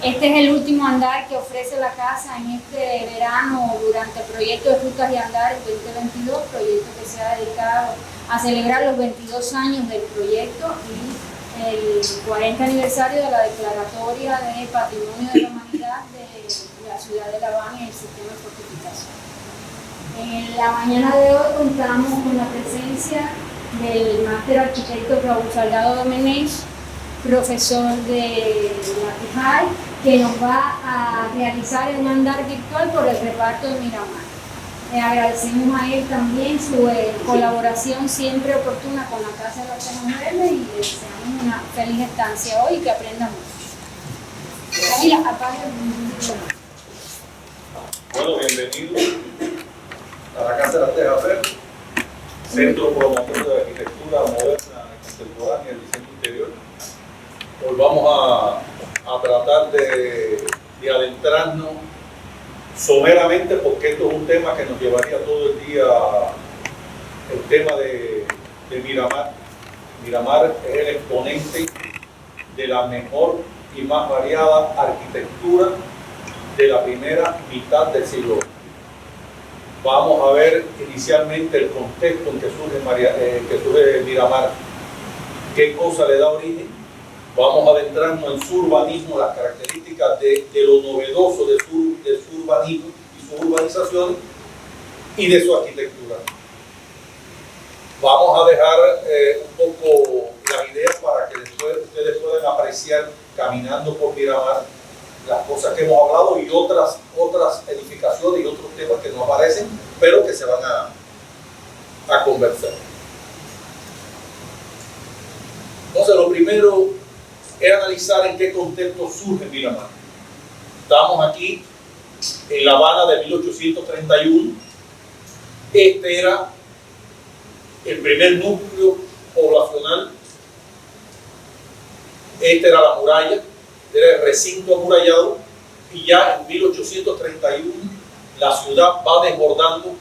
Este es el último andar que ofrece la casa en este verano durante el proyecto de Rutas y Andares 2022, proyecto que se ha dedicado a celebrar los 22 años del proyecto y el 40 aniversario de la declaratoria de Patrimonio de la Humanidad de la ciudad de La Habana y el sistema de fortificación. En la mañana de hoy contamos con la presencia del máster arquitecto Raúl Salgado Domenech, profesor de la TIJAI, que nos va a realizar un andar virtual por el reparto de Miramar. Le agradecemos a él también su colaboración siempre oportuna con la Casa de las Tejas Verdes y le deseamos una feliz estancia hoy y que aprenda mucho. Camila, apaga el micrófono. Bueno, bienvenidos a la Casa de las Tejas Verdes, Centro Promotor de la Arquitectura Moderna y Contemporánea del Diseño Interior. Hoy vamos a tratar de adentrarnos someramente, porque esto es un tema que nos llevaría todo el día, el tema de Miramar. Miramar es el exponente de la mejor y más variada arquitectura de la primera mitad del siglo XX. Vamos a ver inicialmente el contexto en que surge Miramar, qué cosa le da origen. Vamos a adentrarnos en su urbanismo, las características de lo novedoso de su urbanismo y sus urbanizaciones y de su arquitectura. Vamos a dejar un poco las ideas para que después ustedes puedan apreciar, caminando por Miramar, las cosas que hemos hablado y otras edificaciones y otros temas que no aparecen, pero que se van a conversar. Entonces, lo primero es analizar en qué contexto surge Miramar. Estamos aquí en La Habana de 1831. Este era el primer núcleo poblacional. Esta era la muralla, era el recinto amurallado, y ya en 1831 la ciudad va desbordando.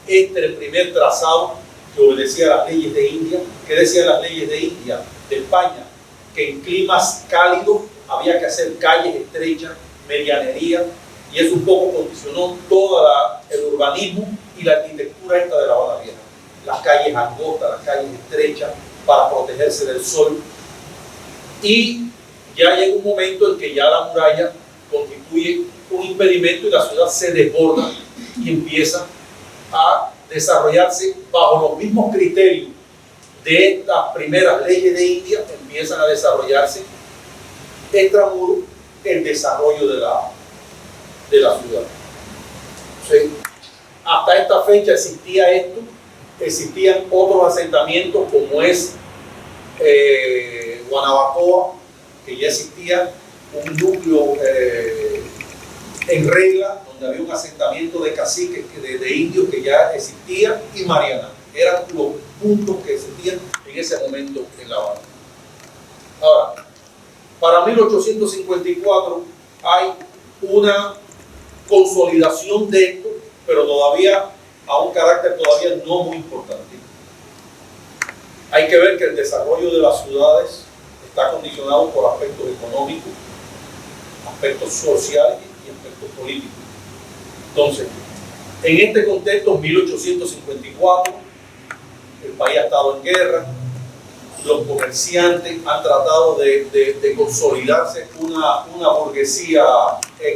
Este era el primer trazado que obedecía a las leyes de India. ¿Qué decían las leyes de India, de España? Que en climas cálidos había que hacer calles estrechas, medianería, y eso un poco condicionó todo el urbanismo y la arquitectura esta de La Habana Vieja. Las calles angostas, las calles estrechas para protegerse del sol. Y ya llega un momento en que ya la muralla constituye un impedimento y la ciudad se desborda y empieza a desarrollarse bajo los mismos criterios de estas primeras leyes de India. Empiezan a desarrollarse extramuros el desarrollo de la ciudad. ¿Sí? Hasta esta fecha existía esto, existían otros asentamientos como es Guanabacoa, que ya existía un núcleo en regla, donde había un asentamiento de caciques, de indios que ya existía, y Mariana. Eran los puntos que existían en ese momento en La Habana. Ahora, para 1854 hay una consolidación de esto, pero todavía a un carácter todavía no muy importante. Hay que ver que el desarrollo de las ciudades está condicionado por aspectos económicos, aspectos sociales y aspectos políticos. Entonces, en este contexto, 1854, el país ha estado en guerra, los comerciantes han tratado de consolidarse una burguesía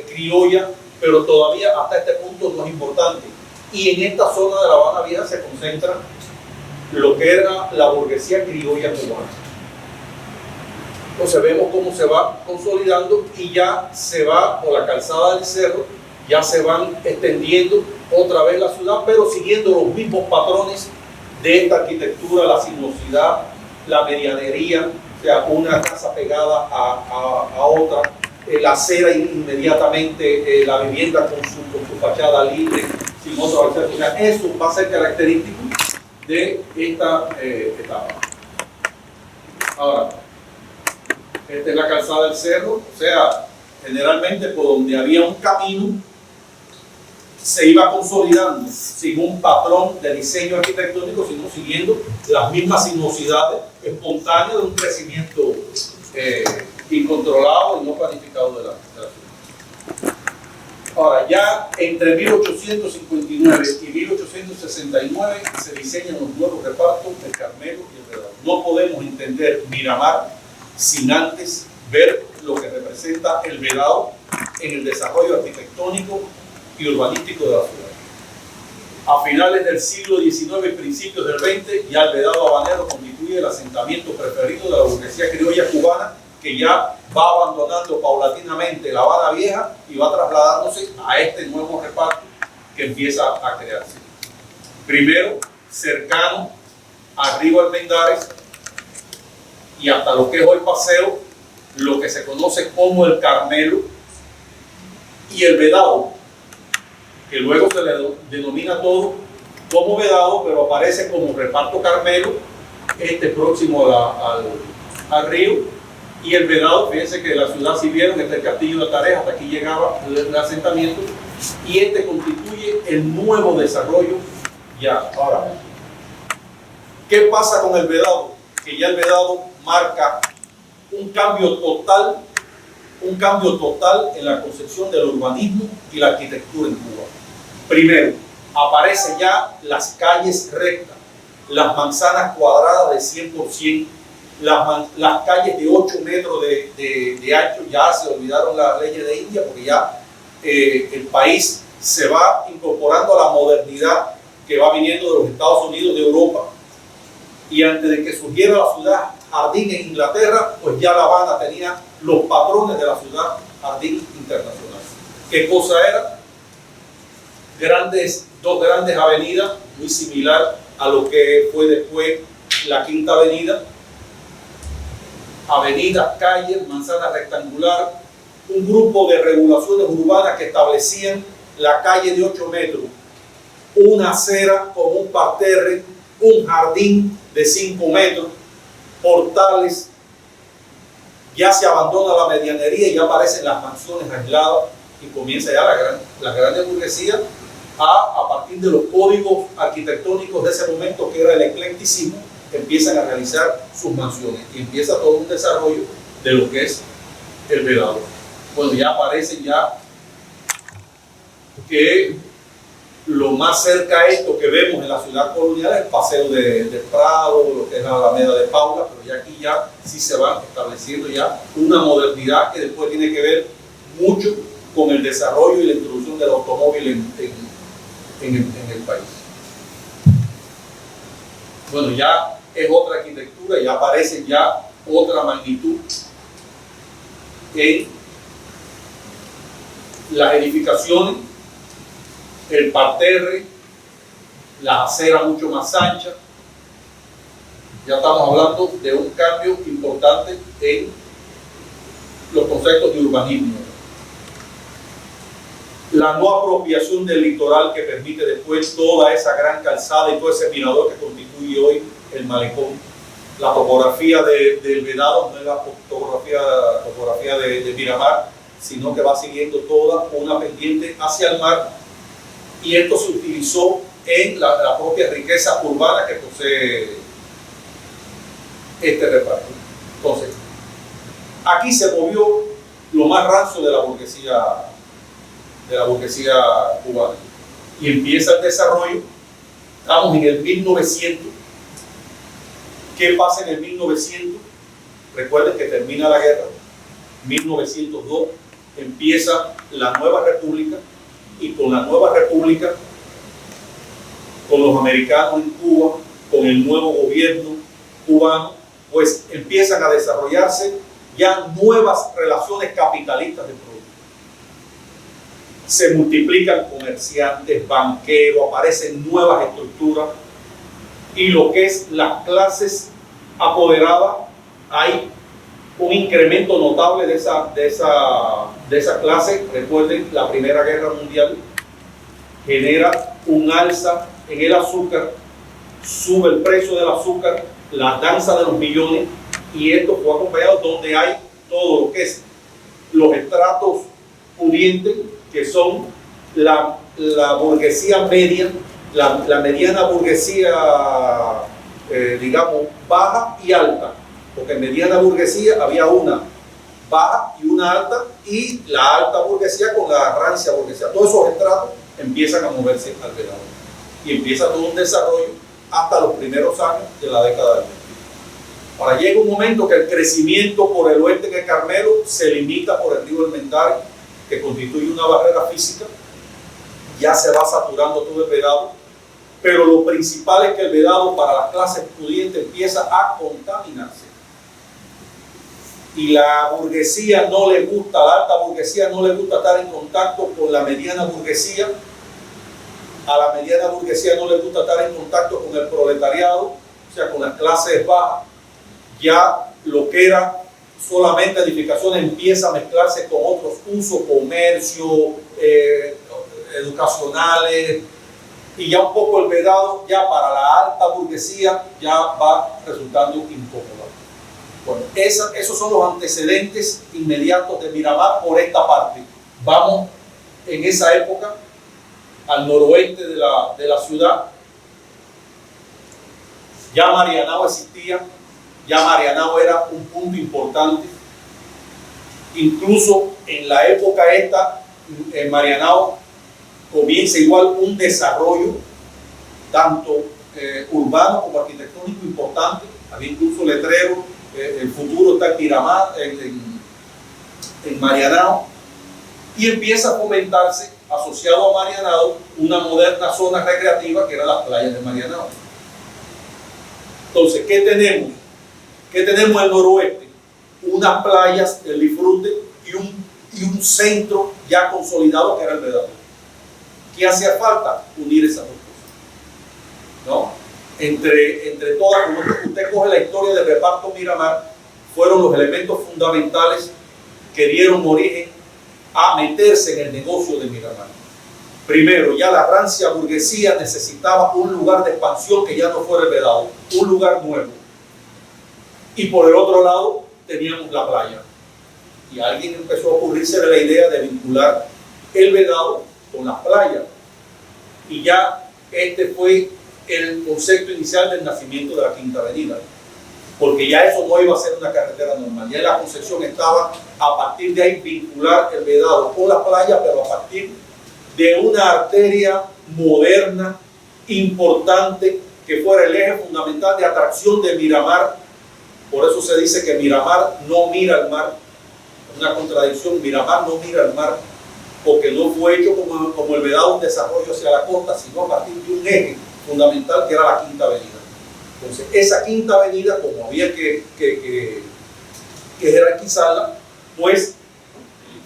criolla, pero todavía hasta este punto no es importante. Y en esta zona de La Habana Vieja se concentra lo que era la burguesía criolla cubana. Entonces vemos cómo se va consolidando y ya se va por la calzada del cerro, ya se van extendiendo otra vez la ciudad, pero siguiendo los mismos patrones de esta arquitectura, la sinuosidad, la medianería, o sea, una casa pegada a otra, la acera inmediatamente, la vivienda con su fachada libre, sin otro acceso. O sea, eso va a ser característico de esta etapa. Ahora, esta es la calzada del cerro, o sea, generalmente por donde había un camino se iba consolidando sin un patrón de diseño arquitectónico, sino siguiendo las mismas sinuosidades espontáneas de un crecimiento incontrolado y no planificado de la ciudad. Ahora, ya entre 1859 y 1869 se diseñan los nuevos repartos del Carmelo y el Vedado. No podemos entender Miramar sin antes ver lo que representa el Vedado en el desarrollo arquitectónico y urbanístico de la ciudad. A finales del siglo XIX y principios del XX, ya el Vedado Habanero constituye el asentamiento preferido de la burguesía criolla cubana, que ya va abandonando paulatinamente La Habana Vieja y va trasladándose a este nuevo reparto que empieza a crearse. Primero, cercano a Río Almendares y hasta lo que es hoy Paseo, lo que se conoce como el Carmelo y el Vedado, que luego se le denomina todo como Vedado, pero aparece como reparto Carmelo, próximo al río. Y el Vedado, fíjense que la ciudad, si vieron, desde el Castillo de Tareja hasta aquí llegaba el asentamiento, y constituye el nuevo desarrollo ya. Ahora, ¿qué pasa con el Vedado? Que ya el Vedado marca un cambio total en la concepción del urbanismo y la arquitectura en Cuba. Primero, aparecen ya las calles rectas, las manzanas cuadradas de 100%, las calles de 8 metros de ancho. Ya se olvidaron las leyes de India, porque ya el país se va incorporando a la modernidad que va viniendo de los Estados Unidos, de Europa, y antes de que surgiera la ciudad jardín en Inglaterra, pues ya La Habana tenía los patrones de la ciudad jardín internacional. ¿Qué cosa era? Dos grandes avenidas, muy similar a lo que fue después la Quinta Avenida. Avenidas, calles, manzana rectangular, un grupo de regulaciones urbanas que establecían la calle de 8 metros, una acera con un parterre, un jardín de 5 metros, portales. Ya se abandona la medianería y ya aparecen las mansiones aisladas y comienza ya la gran burguesía a partir de los códigos arquitectónicos de ese momento, que era el eclecticismo, empiezan a realizar sus mansiones y empieza todo un desarrollo de lo que es el Vedado. Bueno, ya aparece ya que lo más cerca a esto que vemos en la ciudad colonial es el Paseo de Prado, lo que es la Alameda de Paula, pero ya aquí ya sí se va estableciendo ya una modernidad que después tiene que ver mucho con el desarrollo y la introducción del automóvil en el país. Bueno, ya es otra arquitectura, ya aparece ya otra magnitud en las edificaciones, el parterre, las aceras mucho más anchas. Ya estamos hablando de un cambio importante en los conceptos de urbanismo. La no apropiación del litoral, que permite después toda esa gran calzada y todo ese mirador que constituye hoy el malecón. La topografía del Vedado no es la topografía de Miramar, sino que va siguiendo toda una pendiente hacia el mar, y esto se utilizó en la propia riqueza urbana que posee este reparto. Entonces, aquí se movió lo más rancio de la burguesía cubana, y empieza el desarrollo. Estamos en el 1900. ¿Qué pasa en el 1900? Recuerden que termina la guerra. 1902 empieza la nueva república, y con la nueva república, con los americanos en Cuba, con el nuevo gobierno cubano, pues empiezan a desarrollarse ya nuevas relaciones capitalistas de producto. Se multiplican comerciantes, banqueros, aparecen nuevas estructuras, y lo que es las clases apoderadas, hay un incremento notable de esa clase. Recuerden, la Primera Guerra Mundial genera un alza en el azúcar, sube el precio del azúcar, la danza de los millones, y esto fue acompañado donde hay todo lo que es los estratos pudientes, que son la burguesía media, la mediana burguesía, digamos, baja y alta, porque en mediana burguesía había una baja y una alta, y la alta burguesía con la rancia burguesía. Todos esos estratos empiezan a moverse al Vedado y empieza todo un desarrollo hasta los primeros años de la década del 20. Ahora llega un momento que el crecimiento por el oeste de Carmelo se limita por el río Hermendario, que constituye una barrera física. Ya se va saturando todo el Vedado, pero lo principal es que el Vedado para las clases pudientes empieza a contaminarse. Y la burguesía no le gusta, la alta burguesía no le gusta estar en contacto con la mediana burguesía. A la mediana burguesía no le gusta estar en contacto con el proletariado, o sea, con las clases bajas. Ya lo que era solamente edificaciones empieza a mezclarse con otros usos, comercio, educacionales, y ya un poco el Vedado ya para la alta burguesía ya va resultando incómodo. Bueno, esos son los antecedentes inmediatos de Miramar por esta parte. Vamos en esa época al noroeste de la ciudad. Ya Marianao existía, ya Marianao era un punto importante. Incluso en la época esta, en Marianao comienza igual un desarrollo tanto urbano como arquitectónico importante. Había incluso letreros, el futuro está en Miramar, en Marianao, y empieza a fomentarse, asociado a Marianao, una moderna zona recreativa que eran las playas de Marianao. Entonces, ¿qué tenemos? ¿Qué tenemos en el noroeste? Unas playas, el disfrute y un centro ya consolidado que era el Vedado. ¿Qué hacía falta? Unir esas dos cosas, ¿no? Entre todas, como usted coge la historia del reparto Miramar, fueron los elementos fundamentales que dieron origen a meterse en el negocio de Miramar. Primero, ya la rancia burguesía necesitaba un lugar de expansión que ya no fuera el Vedado, un lugar nuevo. Y por el otro lado, teníamos la playa. Y a alguien empezó a ocurrirse la idea de vincular el Vedado con las playas. Y ya este fue el concepto inicial del nacimiento de la Quinta Avenida, porque ya eso no iba a ser una carretera normal, ya la concepción estaba a partir de ahí vincular el Vedado con la playa, pero a partir de una arteria moderna, importante, que fuera el eje fundamental de atracción de Miramar. Por eso se dice que Miramar no mira al mar, una contradicción. Miramar no mira al mar, porque no fue hecho como el Vedado, un desarrollo hacia la costa, sino a partir de un eje fundamental que era la Quinta Avenida. Entonces, esa Quinta Avenida, como había que jerarquizarla, pues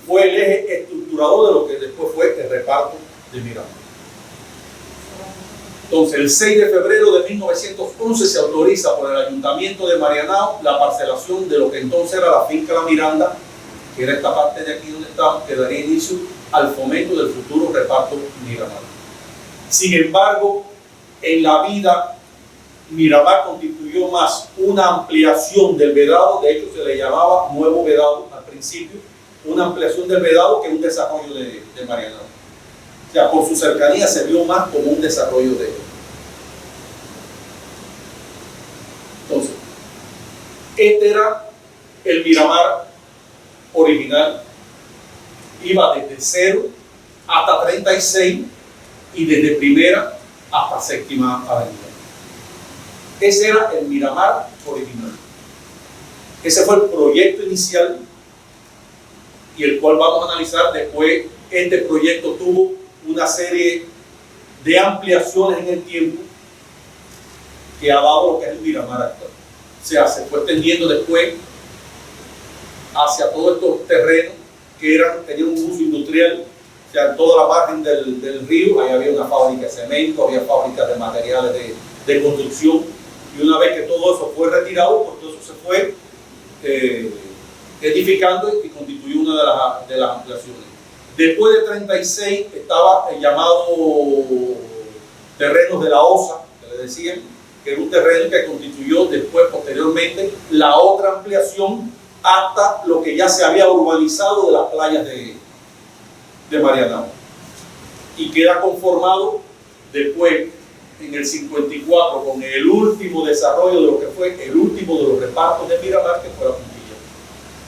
fue el eje estructurador de lo que después fue el reparto de Miramar. Entonces, el 6 de febrero de 1911 se autoriza por el Ayuntamiento de Marianao la parcelación de lo que entonces era la finca La Miranda, que era esta parte de aquí donde estamos, que daría inicio al fomento del futuro reparto Miramar. Sin embargo, en la vida, Miramar constituyó más una ampliación del Vedado. De hecho, se le llamaba Nuevo Vedado al principio, una ampliación del Vedado que un desarrollo de Marianao. O sea, por su cercanía se vio más como un desarrollo de él. Entonces, este era el Miramar original. Iba desde 0 hasta 36 y desde primera hasta séptima avenida. Ese era el Miramar original. Ese fue el proyecto inicial y el cual vamos a analizar después. Este proyecto tuvo una serie de ampliaciones en el tiempo que ha dado lo que es el Miramar actual. O sea, se fue extendiendo después hacia todos estos terrenos que tenían un uso industrial. O sea, en toda la margen del río, ahí había una fábrica de cemento, había fábricas de materiales de construcción, y una vez que todo eso fue retirado, pues todo eso se fue edificando y constituyó una de las ampliaciones. Después de 36 estaba el llamado terrenos de la OSA, que le decían, que era un terreno que constituyó después, posteriormente, la otra ampliación hasta lo que ya se había urbanizado de las playas de Marianao, y queda conformado después en el 54 con el último desarrollo de lo que fue el último de los repartos de Miramar, que fue la Puntilla.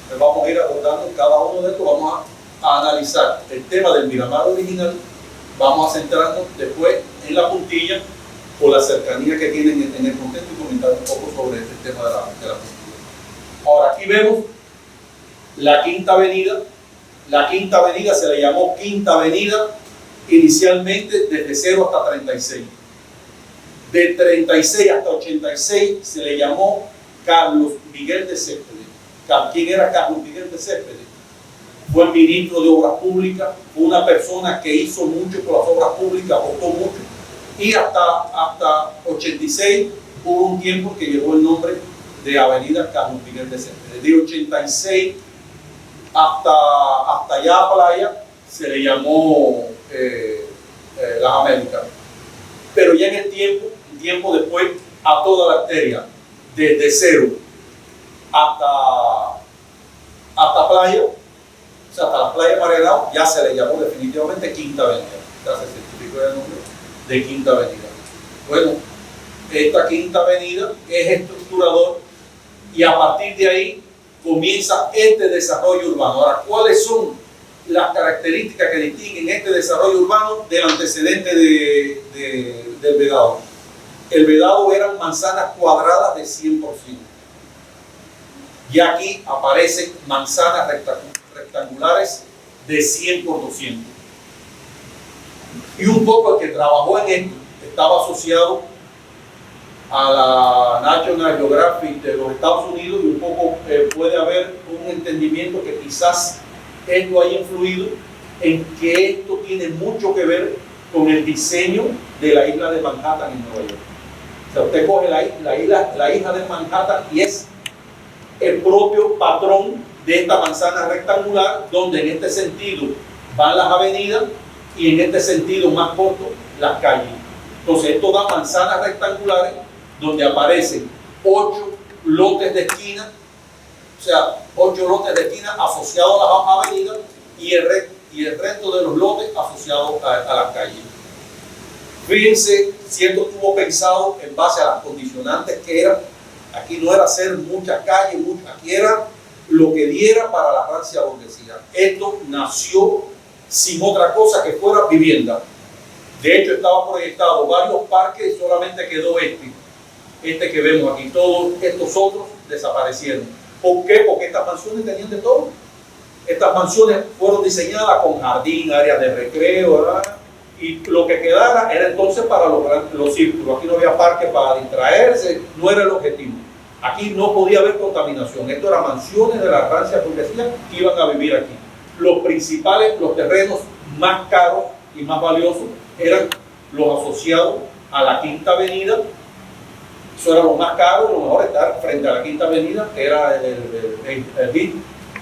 Pues vamos a ir abordando cada uno de estos, vamos a analizar el tema del Miramar original, vamos a centrarnos después en la puntilla por la cercanía que tienen en el contexto y comentar un poco sobre el tema de la puntilla. Ahora aquí vemos la Quinta Avenida. La Quinta Avenida se le llamó Quinta Avenida inicialmente desde 0 hasta 36. De 36 hasta 86 se le llamó Carlos Miguel de Céspedes. ¿Quién era Carlos Miguel de Céspedes? Fue el ministro de Obras Públicas, fue una persona que hizo mucho por las obras públicas, aportó mucho, y hasta 86 hubo un tiempo que llevó el nombre de Avenida Carlos Miguel de Céspedes. De 86 hasta allá a Playa se le llamó Las Américas. Pero ya en el tiempo después, a toda la arteria, desde 0 hasta Playa, o sea, hasta la Playa Marenao, ya se le llamó definitivamente Quinta Avenida. Ya se certificó el nombre de Quinta Avenida. Bueno, esta Quinta Avenida es estructurador y a partir de ahí comienza este desarrollo urbano. Ahora, ¿cuáles son las características que distinguen este desarrollo urbano del antecedente del Vedado? El Vedado eran manzanas cuadradas de 100%. Y aquí aparecen manzanas rectangulares de 100 por 200. Y un poco el que trabajó en esto estaba asociado a la National Geographic de los Estados Unidos y un poco puede haber un entendimiento que quizás esto haya influido en que esto tiene mucho que ver con el diseño de la isla de Manhattan en Nueva York. O sea, usted coge la isla de Manhattan y es el propio patrón de esta manzana rectangular, donde en este sentido van las avenidas y en este sentido más corto las calles. Entonces esto da manzanas rectangulares donde aparecen 8 lotes de esquina, o sea, 8 lotes de esquina asociados a las avenidas y el resto de los lotes asociados a las calles. Fíjense si esto estuvo pensado en base a las condicionantes que eran. Aquí no era hacer muchas calles, aquí era lo que diera para la rancia burguesía. Esto nació sin otra cosa que fuera vivienda. De hecho, estaba proyectado varios parques y solamente quedó este que vemos aquí. Todos estos otros desaparecieron. ¿Por qué? Porque estas mansiones tenían de todo. Estas mansiones fueron diseñadas con jardín, áreas de recreo, ¿verdad? Y lo que quedara era entonces para los círculos. Aquí no había parque para distraerse, no era el objetivo. Aquí no podía haber contaminación. Esto eran mansiones de la rancia burguesía que iban a vivir aquí. Los terrenos más caros y más valiosos eran los asociados a la Quinta Avenida. Eso era lo más caro, lo mejor estar frente a la Quinta Avenida, que era el hit.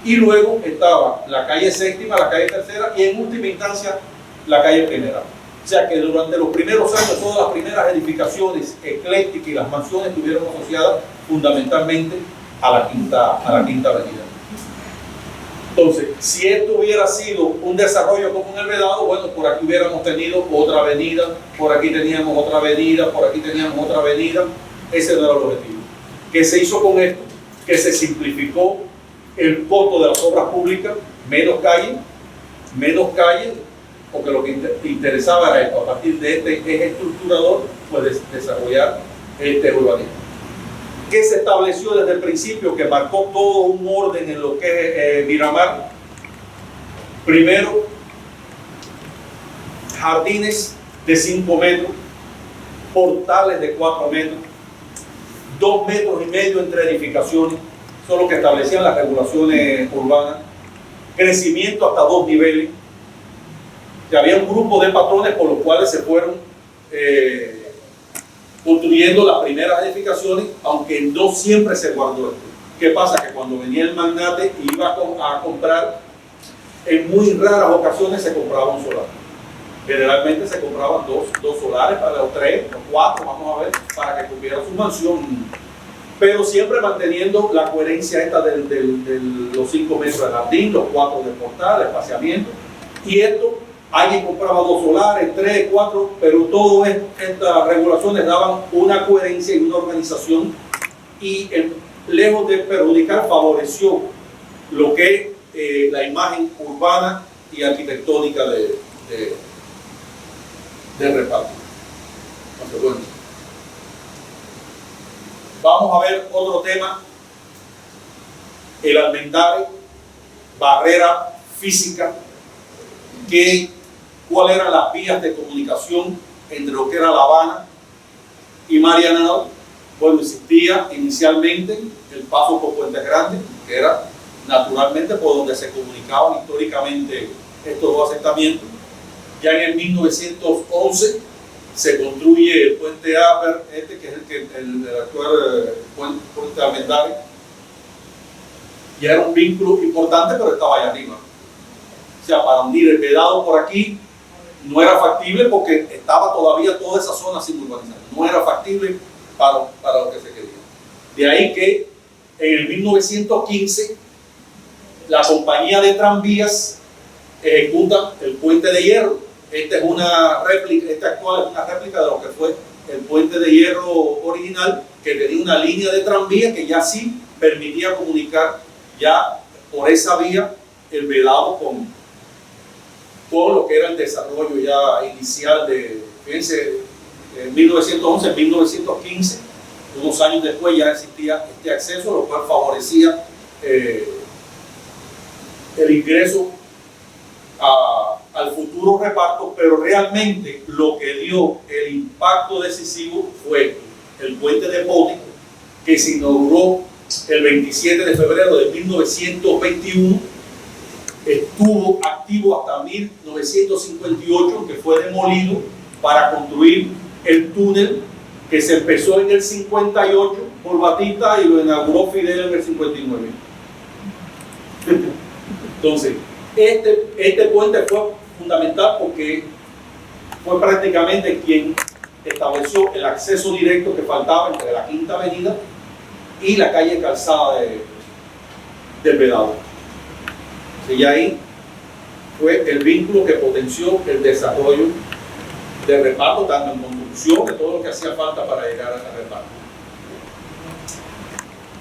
Y luego estaba la calle Séptima, la calle Tercera y en última instancia la calle Primera. O sea que durante los primeros años todas las primeras edificaciones eclécticas y las mansiones estuvieron asociadas fundamentalmente a la Quinta Avenida. Entonces, si esto hubiera sido un desarrollo como en el Vedado, bueno, por aquí hubiéramos tenido otra avenida, por aquí teníamos otra avenida, por aquí teníamos otra avenida. Ese no era el objetivo. ¿Qué se hizo con esto? Que se simplificó el costo de las obras públicas, menos calles, porque lo que interesaba era esto, a partir de este eje estructurador, pues desarrollar este urbanismo. ¿Qué se estableció desde el principio que marcó todo un orden en lo que es Miramar? Primero, jardines de 5 metros, portales de 4 metros, 2,5 metros entre edificaciones, son lo que establecían las regulaciones urbanas, crecimiento hasta 2 niveles. Que había un grupo de patrones por los cuales se fueron construyendo las primeras edificaciones, aunque no siempre se guardó esto. ¿Qué pasa? Que cuando venía el magnate y iba a comprar, en muy raras ocasiones se compraba un solar. Generalmente se compraban dos solares, para los 3 o 4, vamos a ver, para que tuviera su mansión. Pero siempre manteniendo la coherencia esta de los 5 metros de jardín, los 4 de portal, el espaciamiento. Y esto, alguien compraba 2 solares, 3, 4, pero todas estas regulaciones daban una coherencia y una organización y lejos de perjudicar, favoreció lo que es la imagen urbana y arquitectónica de Reparto. Entonces, bueno, vamos a ver otro tema, el Almendares, barrera física, cuáles eran las vías de comunicación entre lo que era La Habana y Marianao. Bueno, existía inicialmente el paso por Puente Grande, que era naturalmente por donde se comunicaban históricamente estos dos asentamientos. Ya en el 1911 se construye el puente Upper, que es el actual puente Almendares. Ya era un vínculo importante, pero estaba allá arriba. O sea, para unir el Vedado por aquí no era factible porque estaba todavía toda esa zona sin urbanizar. No era factible para lo que se quería. De ahí que en el 1915 la compañía de tranvías ejecuta el puente de hierro. Esta actual es una réplica de lo que fue el puente de hierro original, que tenía una línea de tranvía que ya sí permitía comunicar ya por esa vía el Vedado con lo que era el desarrollo ya inicial de, fíjense, en 1911, en 1915, unos años después ya existía este acceso, lo cual favorecía el ingreso al futuro Reparto, pero realmente lo que dio el impacto decisivo fue el puente de Pótico, que se inauguró el 27 de febrero de 1921, estuvo activo hasta 1958, que fue demolido para construir el túnel que se empezó en el 58 por Batista y lo inauguró Fidel en el 59. Entonces, este puente fue fundamental porque fue prácticamente quien estableció el acceso directo que faltaba entre la Quinta Avenida y la calle Calzada del Vedado. Y ahí fue el vínculo que potenció el desarrollo de Reparto, tanto en construcción, de todo lo que hacía falta para llegar a Reparto.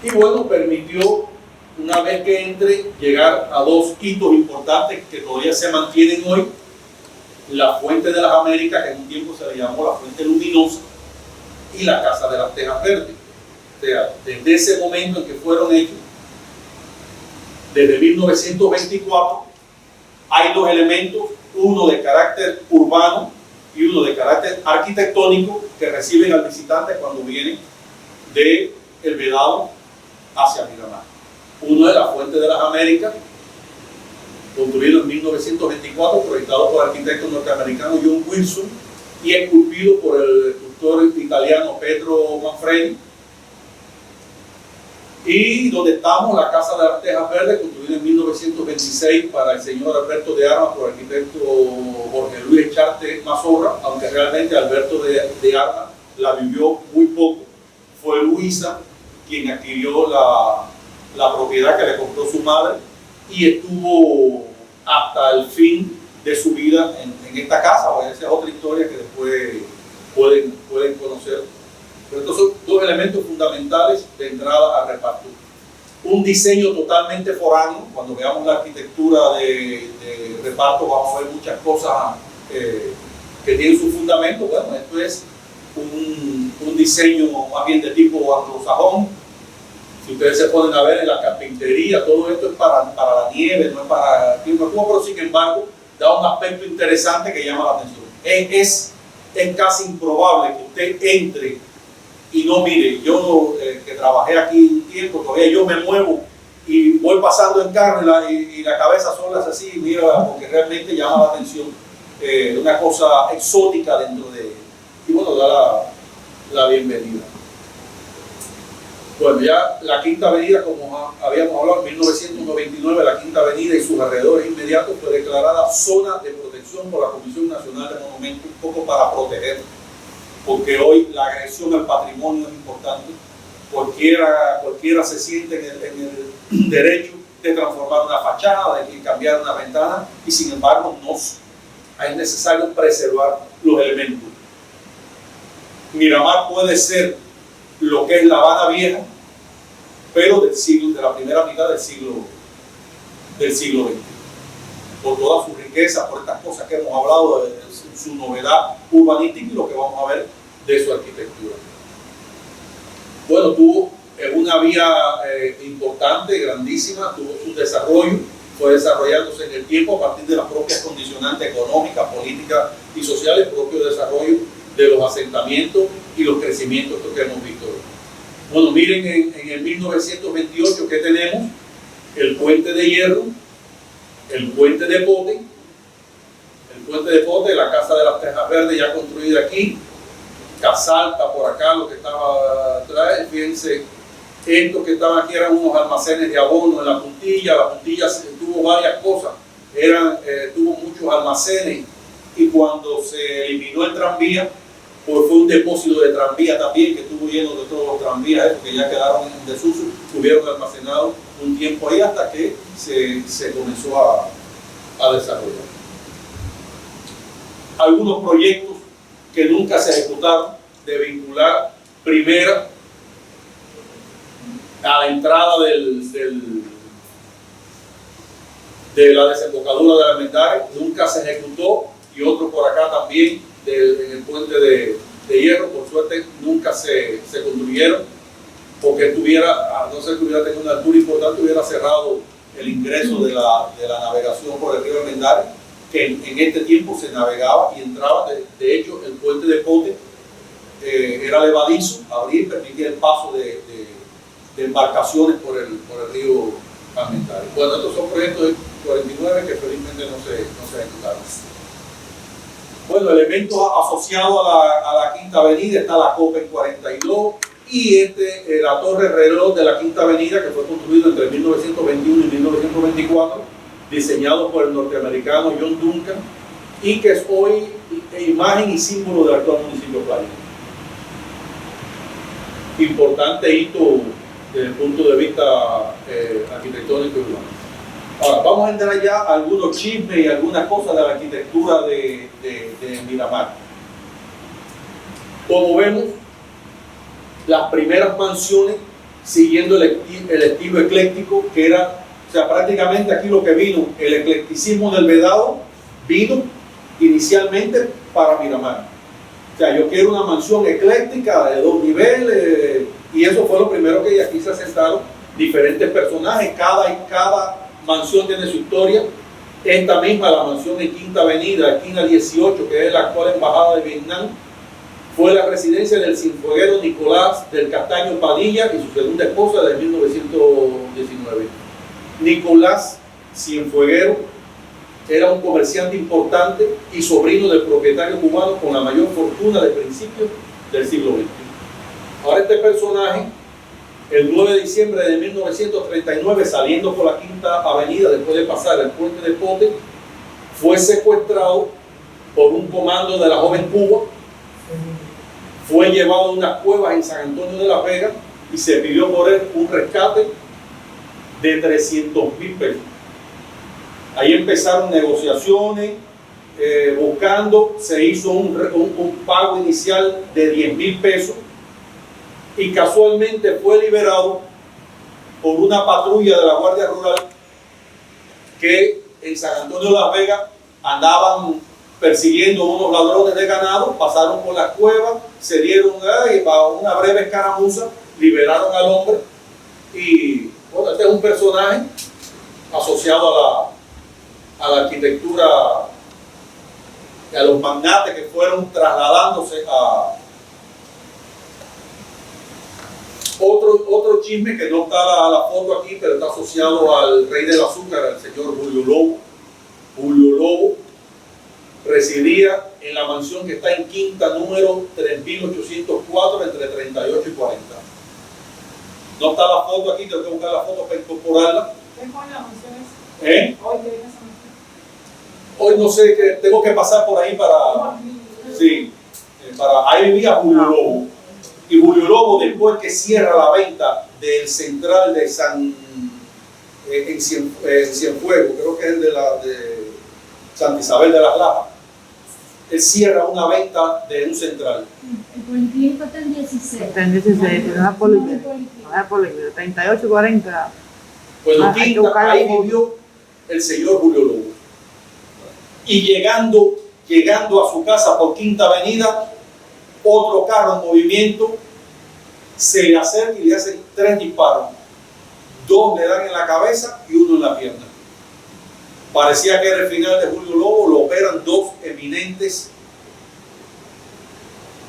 Y bueno, permitió, una vez que entre, llegar a dos hitos importantes que todavía se mantienen hoy: la Fuente de las Américas, que en un tiempo se le llamó la Fuente Luminosa, y la Casa de las Tejas Verdes. O sea, desde ese momento en que fueron hechos, desde 1924, hay dos elementos, uno de carácter urbano y uno de carácter arquitectónico, que reciben al visitante cuando viene de El Vedado hacia Miramar. Uno es la Fuente de las Américas, construido en 1924, proyectado por el arquitecto norteamericano John Wilson y esculpido por el escultor italiano Pietro Manfredi. Y donde estamos, la Casa de las Tejas Verdes, construida en 1926 para el señor Alberto de Armas por el arquitecto Jorge Luis Echarte Mazorra, aunque realmente Alberto de Armas la vivió muy poco. Fue Luisa quien adquirió la propiedad que le compró su madre y estuvo hasta el fin de su vida en esta casa. Esa es otra historia que después pueden conocer. Pero estos son dos elementos fundamentales de entrada a Reparto. Un diseño totalmente foráneo. Cuando veamos la arquitectura de Reparto vamos a ver muchas cosas que tienen su fundamento. Bueno, esto es un diseño más bien de tipo anglosajón. Si ustedes se ponen a ver en la carpintería, todo esto es para la nieve, no es para el clima, pero sin embargo da un aspecto interesante que llama la atención. Es casi improbable que usted entre y no mire. Yo que trabajé aquí un tiempo, todavía yo me muevo y voy pasando en carro y la cabeza sola es así, mira, porque realmente llama la atención, una cosa exótica dentro de, y bueno, da la bienvenida. Bueno, ya la Quinta Avenida, como habíamos hablado, en 1999 la Quinta Avenida y sus alrededores inmediatos fue declarada zona de protección por la Comisión Nacional de Monumentos, un poco para proteger, porque hoy la agresión al patrimonio es importante. Cualquiera se siente en el derecho de transformar una fachada, de cambiar una ventana, y sin embargo es necesario preservar los elementos. Miramar puede ser lo que es La Habana Vieja, pero de la primera mitad del siglo del siglo XX, por toda su riqueza, por estas cosas que hemos hablado, de su novedad urbanística y lo que vamos a ver de su arquitectura. Bueno, tuvo una vía importante, grandísima, tuvo su desarrollo, fue desarrollándose en el tiempo a partir de las propias condicionantes económicas, políticas y sociales, propio desarrollo de los asentamientos y los crecimientos que hemos visto hoy. Bueno, miren en el 1928 que tenemos el puente de hierro, el puente de pote, la casa de las Tejas Verdes ya construida aquí, Casalta por acá, lo que estaba atrás, fíjense, estos que estaban aquí eran unos almacenes de abono en la puntilla tuvo varias cosas, tuvo muchos almacenes, y cuando se eliminó el tranvía, pues fue un depósito de tranvía también, que estuvo lleno de todos los tranvías, que ya quedaron en desuso, estuvieron almacenados un tiempo ahí hasta que se comenzó a desarrollar. Algunos proyectos que nunca se ejecutaron, de vincular primera a la entrada de la desembocadura de Almendares, nunca se ejecutó, y otro por acá también, en el puente de hierro, por suerte nunca se construyeron, porque no sé que hubiera tenido una altura importante, hubiera cerrado el ingreso de la navegación por el río Almendares, que en este tiempo se navegaba y entraba. De hecho, el puente de pote era levadizo, abría y permitía el paso de embarcaciones por el río Almendares. Bueno, estos son proyectos de 49 que felizmente no se ejecutaron. Bueno, elementos asociados a la Quinta Avenida está la Copa en 42 y la torre reloj de la Quinta Avenida, que fue construido entre 1921 y 1924, diseñado por el norteamericano John Duncan, y que es hoy imagen y símbolo del actual municipio de Playa. Importante hito desde el punto de vista arquitectónico y urbano. Ahora, vamos a entrar ya a algunos chismes y algunas cosas de la arquitectura de Miramar. Como vemos, las primeras mansiones siguiendo el estilo ecléctico, que era, o sea, prácticamente aquí lo que vino, el eclecticismo del Vedado, vino inicialmente para Miramar. O sea, yo quiero una mansión ecléctica de 2 niveles, y eso fue lo primero que aquí se asentaron diferentes personajes. Cada mansión tiene su historia. Esta misma, la mansión en Quinta Avenida, esquina 18, que es la actual embajada de Vietnam, fue la residencia del cienfueguero Nicolás del Castaño Padilla y su segunda esposa de 1919. Nicolás Cienfueguero era un comerciante importante y sobrino del propietario cubano con la mayor fortuna de principios del siglo XX. Ahora este personaje, el 9 de diciembre de 1939, saliendo por la Quinta Avenida después de pasar el puente de Pote, fue secuestrado por un comando de la joven Cuba, fue llevado a unas cuevas en San Antonio de Las Vegas y se pidió por él un rescate de 300.000 pesos. Ahí empezaron negociaciones, buscando, se hizo un pago inicial de 10.000 pesos y casualmente fue liberado por una patrulla de la Guardia Rural que en San Antonio de Las Vegas andaban persiguiendo unos ladrones de ganado, pasaron por las cuevas, se dieron para una breve escaramuza, liberaron al hombre y bueno, este es un personaje asociado a la arquitectura, a los magnates que fueron trasladándose a otro chisme que no está la foto aquí, pero está asociado al rey del azúcar, al señor Julio Lobo. Julio Lobo residía en la mansión que está en Quinta número 3804 entre 38 y 40. No está la foto aquí, tengo que buscar la foto para incorporarla. ¿Qué pone la mansión esa? Hoy no sé, que tengo que pasar por ahí para... Sí, ahí vivía Julio Lobo. Y Julio Lobo, después que cierra la venta del central de en Cienfuegos, creo que es de Santa Isabel de las Lajas, él cierra una venta de un central. El policlínico está en 16. Está en 16, no es policlínico. 38, 40. Bueno, Quinta, ahí vivió el señor Julio Lobo. Y llegando a su casa por Quinta Avenida, otro carro en movimiento se le acerca y le hacen 3 disparos. 2 le dan en la cabeza y 1 en la pierna. Parecía que era el final de Julio Lobo. Lo operan 2 eminentes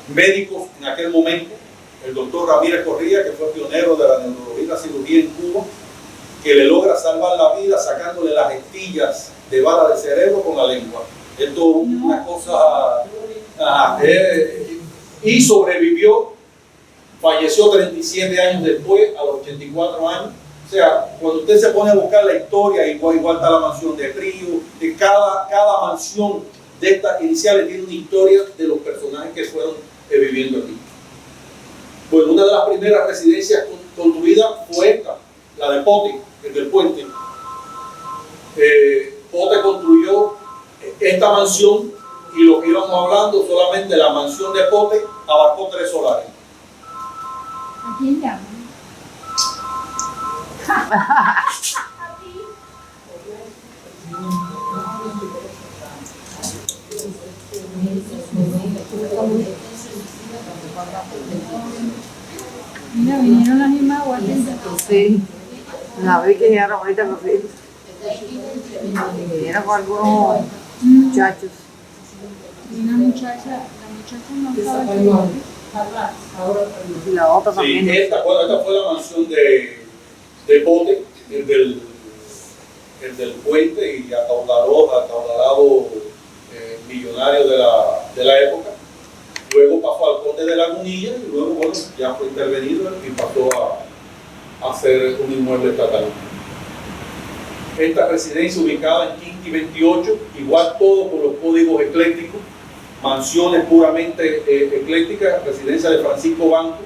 médicos en aquel momento. El doctor Ramírez Corría, que fue pionero de la neurología y la cirugía en Cuba, que le logra salvar la vida sacándole las estillas de bala de cerebro con la lengua. Esto es una cosa... y sobrevivió, falleció 37 años después, a los 84 años. O sea, cuando usted se pone a buscar la historia, igual está la mansión de Río, de cada mansión de estas iniciales tiene una historia de los personajes que fueron viviendo aquí. Bueno, una de las primeras residencias construidas fue esta, la de Pote, el del puente. Pote construyó esta mansión y lo que íbamos hablando, solamente la mansión de Pote abarcó 3 solares. ¿A quién llama? Mira, vinieron las mismas guardias. Sí. La vi que llegaron ahorita por fin. Vinieron con algunos muchachos. Y una muchacha, la muchacha no estaba aquí. Y la otra Sí, también. esta fue la mansión de Pote, el del puente y acaudalado millonario de la época. Luego pasó al Conde de Lagunilla y luego, bueno, ya fue intervenido y pasó a ser un inmueble estatal. Esta residencia ubicada en Quinta y 28, igual todo con los códigos eclécticos, mansiones puramente eclécticas, residencia de Francisco Banco,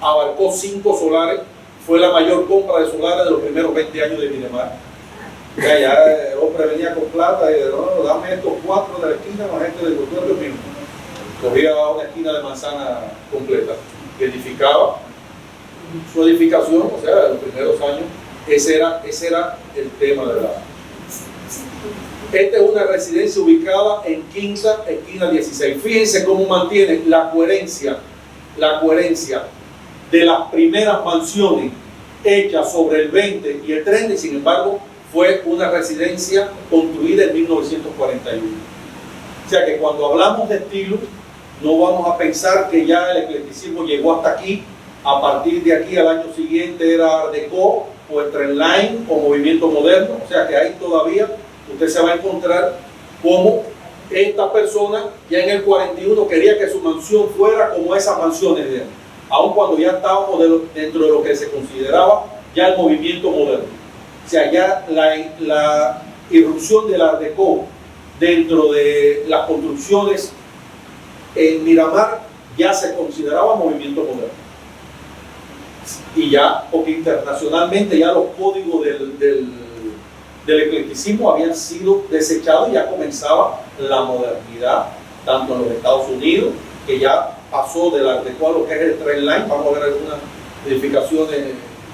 abarcó 5 solares, fue la mayor compra de solares de los primeros 20 años de Miramar. Ya el hombre venía con plata y no, dame estos 4 de la esquina, la gente del doctor mismo. Cogía una esquina de manzana completa, edificaba su edificación, o sea, en los primeros años, ese era el tema de la... Esta es una residencia ubicada en Quinta, esquina 16. Fíjense cómo mantiene la coherencia de las primeras mansiones hechas sobre el 20 y el 30, y sin embargo fue una residencia construida en 1941. O sea que cuando hablamos de estilo, no vamos a pensar que ya el eclecticismo llegó hasta aquí. A partir de aquí al año siguiente era Art Deco o el Trendline o movimiento moderno. O sea que ahí todavía usted se va a encontrar como esta persona ya en el 41 quería que su mansión fuera como esas mansiones de él, aun cuando ya estábamos dentro de lo que se consideraba ya el movimiento moderno. O sea, ya la irrupción del Art Deco dentro de las construcciones en Miramar ya se consideraba movimiento moderno. Y ya, porque internacionalmente ya los códigos del eclecticismo habían sido desechados y ya comenzaba la modernidad, tanto en los Estados Unidos, que ya pasó del Art Deco a lo que es el Trendline. Vamos a ver algunas edificaciones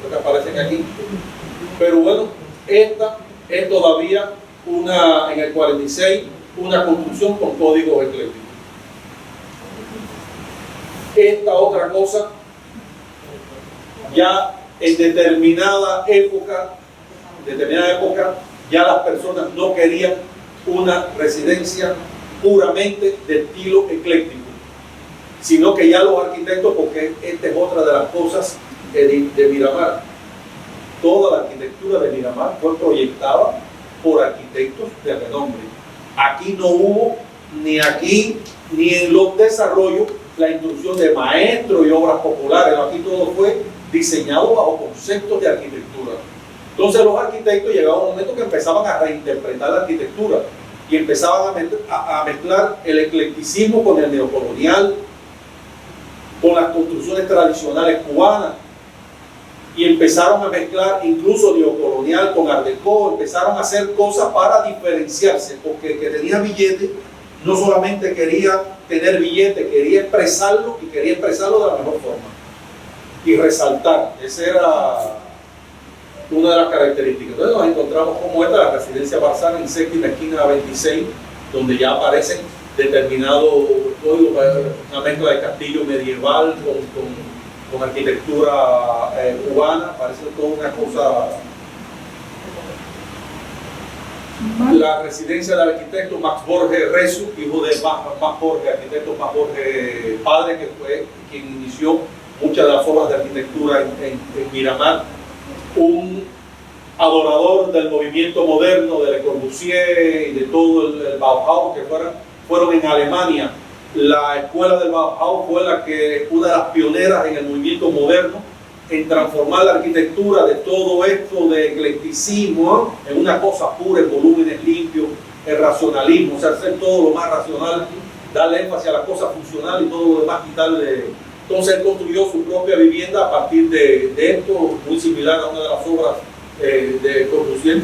que aparecen aquí. Pero bueno, esta es todavía en el 46, una construcción con códigos eclécticos. Esta otra cosa, ya en determinada época, ya las personas no querían una residencia puramente de estilo ecléctico, sino que ya los arquitectos, porque esta es otra de las cosas de Miramar, toda la arquitectura de Miramar fue proyectada por arquitectos de renombre. Aquí no hubo, ni en los desarrollos, la instrucción de maestros y obras populares. Aquí todo fue diseñado bajo conceptos de arquitectura. Entonces los arquitectos llegaban a un momento que empezaban a reinterpretar la arquitectura y empezaban a mezclar el eclecticismo con el neocolonial, con las construcciones tradicionales cubanas, y empezaron a mezclar incluso neocolonial con Art Deco. Empezaron a hacer cosas para diferenciarse, porque el que tenía billete no solamente quería tener billete, quería expresarlo, y quería expresarlo de la mejor forma y resaltar. Ese era una de las características. Entonces nos encontramos como esta, la residencia Barzán en séptima esquina 26, donde ya aparecen determinados códigos, una mezcla de castillo medieval con arquitectura cubana, parece toda una cosa. La residencia del arquitecto Max Borges Recio, hijo de Max Borges, arquitecto Max Borges padre, que fue quien inició muchas de las formas de arquitectura en Miramar, un adorador del movimiento moderno, de Le Corbusier y de todo el Bauhaus, que fueron en Alemania. La escuela del Bauhaus fue una de las pioneras en el movimiento moderno, en transformar la arquitectura de todo esto de eclecticismo en una cosa pura, en volúmenes limpios, el racionalismo, o sea, hacer todo lo más racional, darle énfasis a las cosas funcionales y todo lo demás quitarle. Entonces él construyó su propia vivienda a partir de esto, muy similar a una de las obras de Corbusier,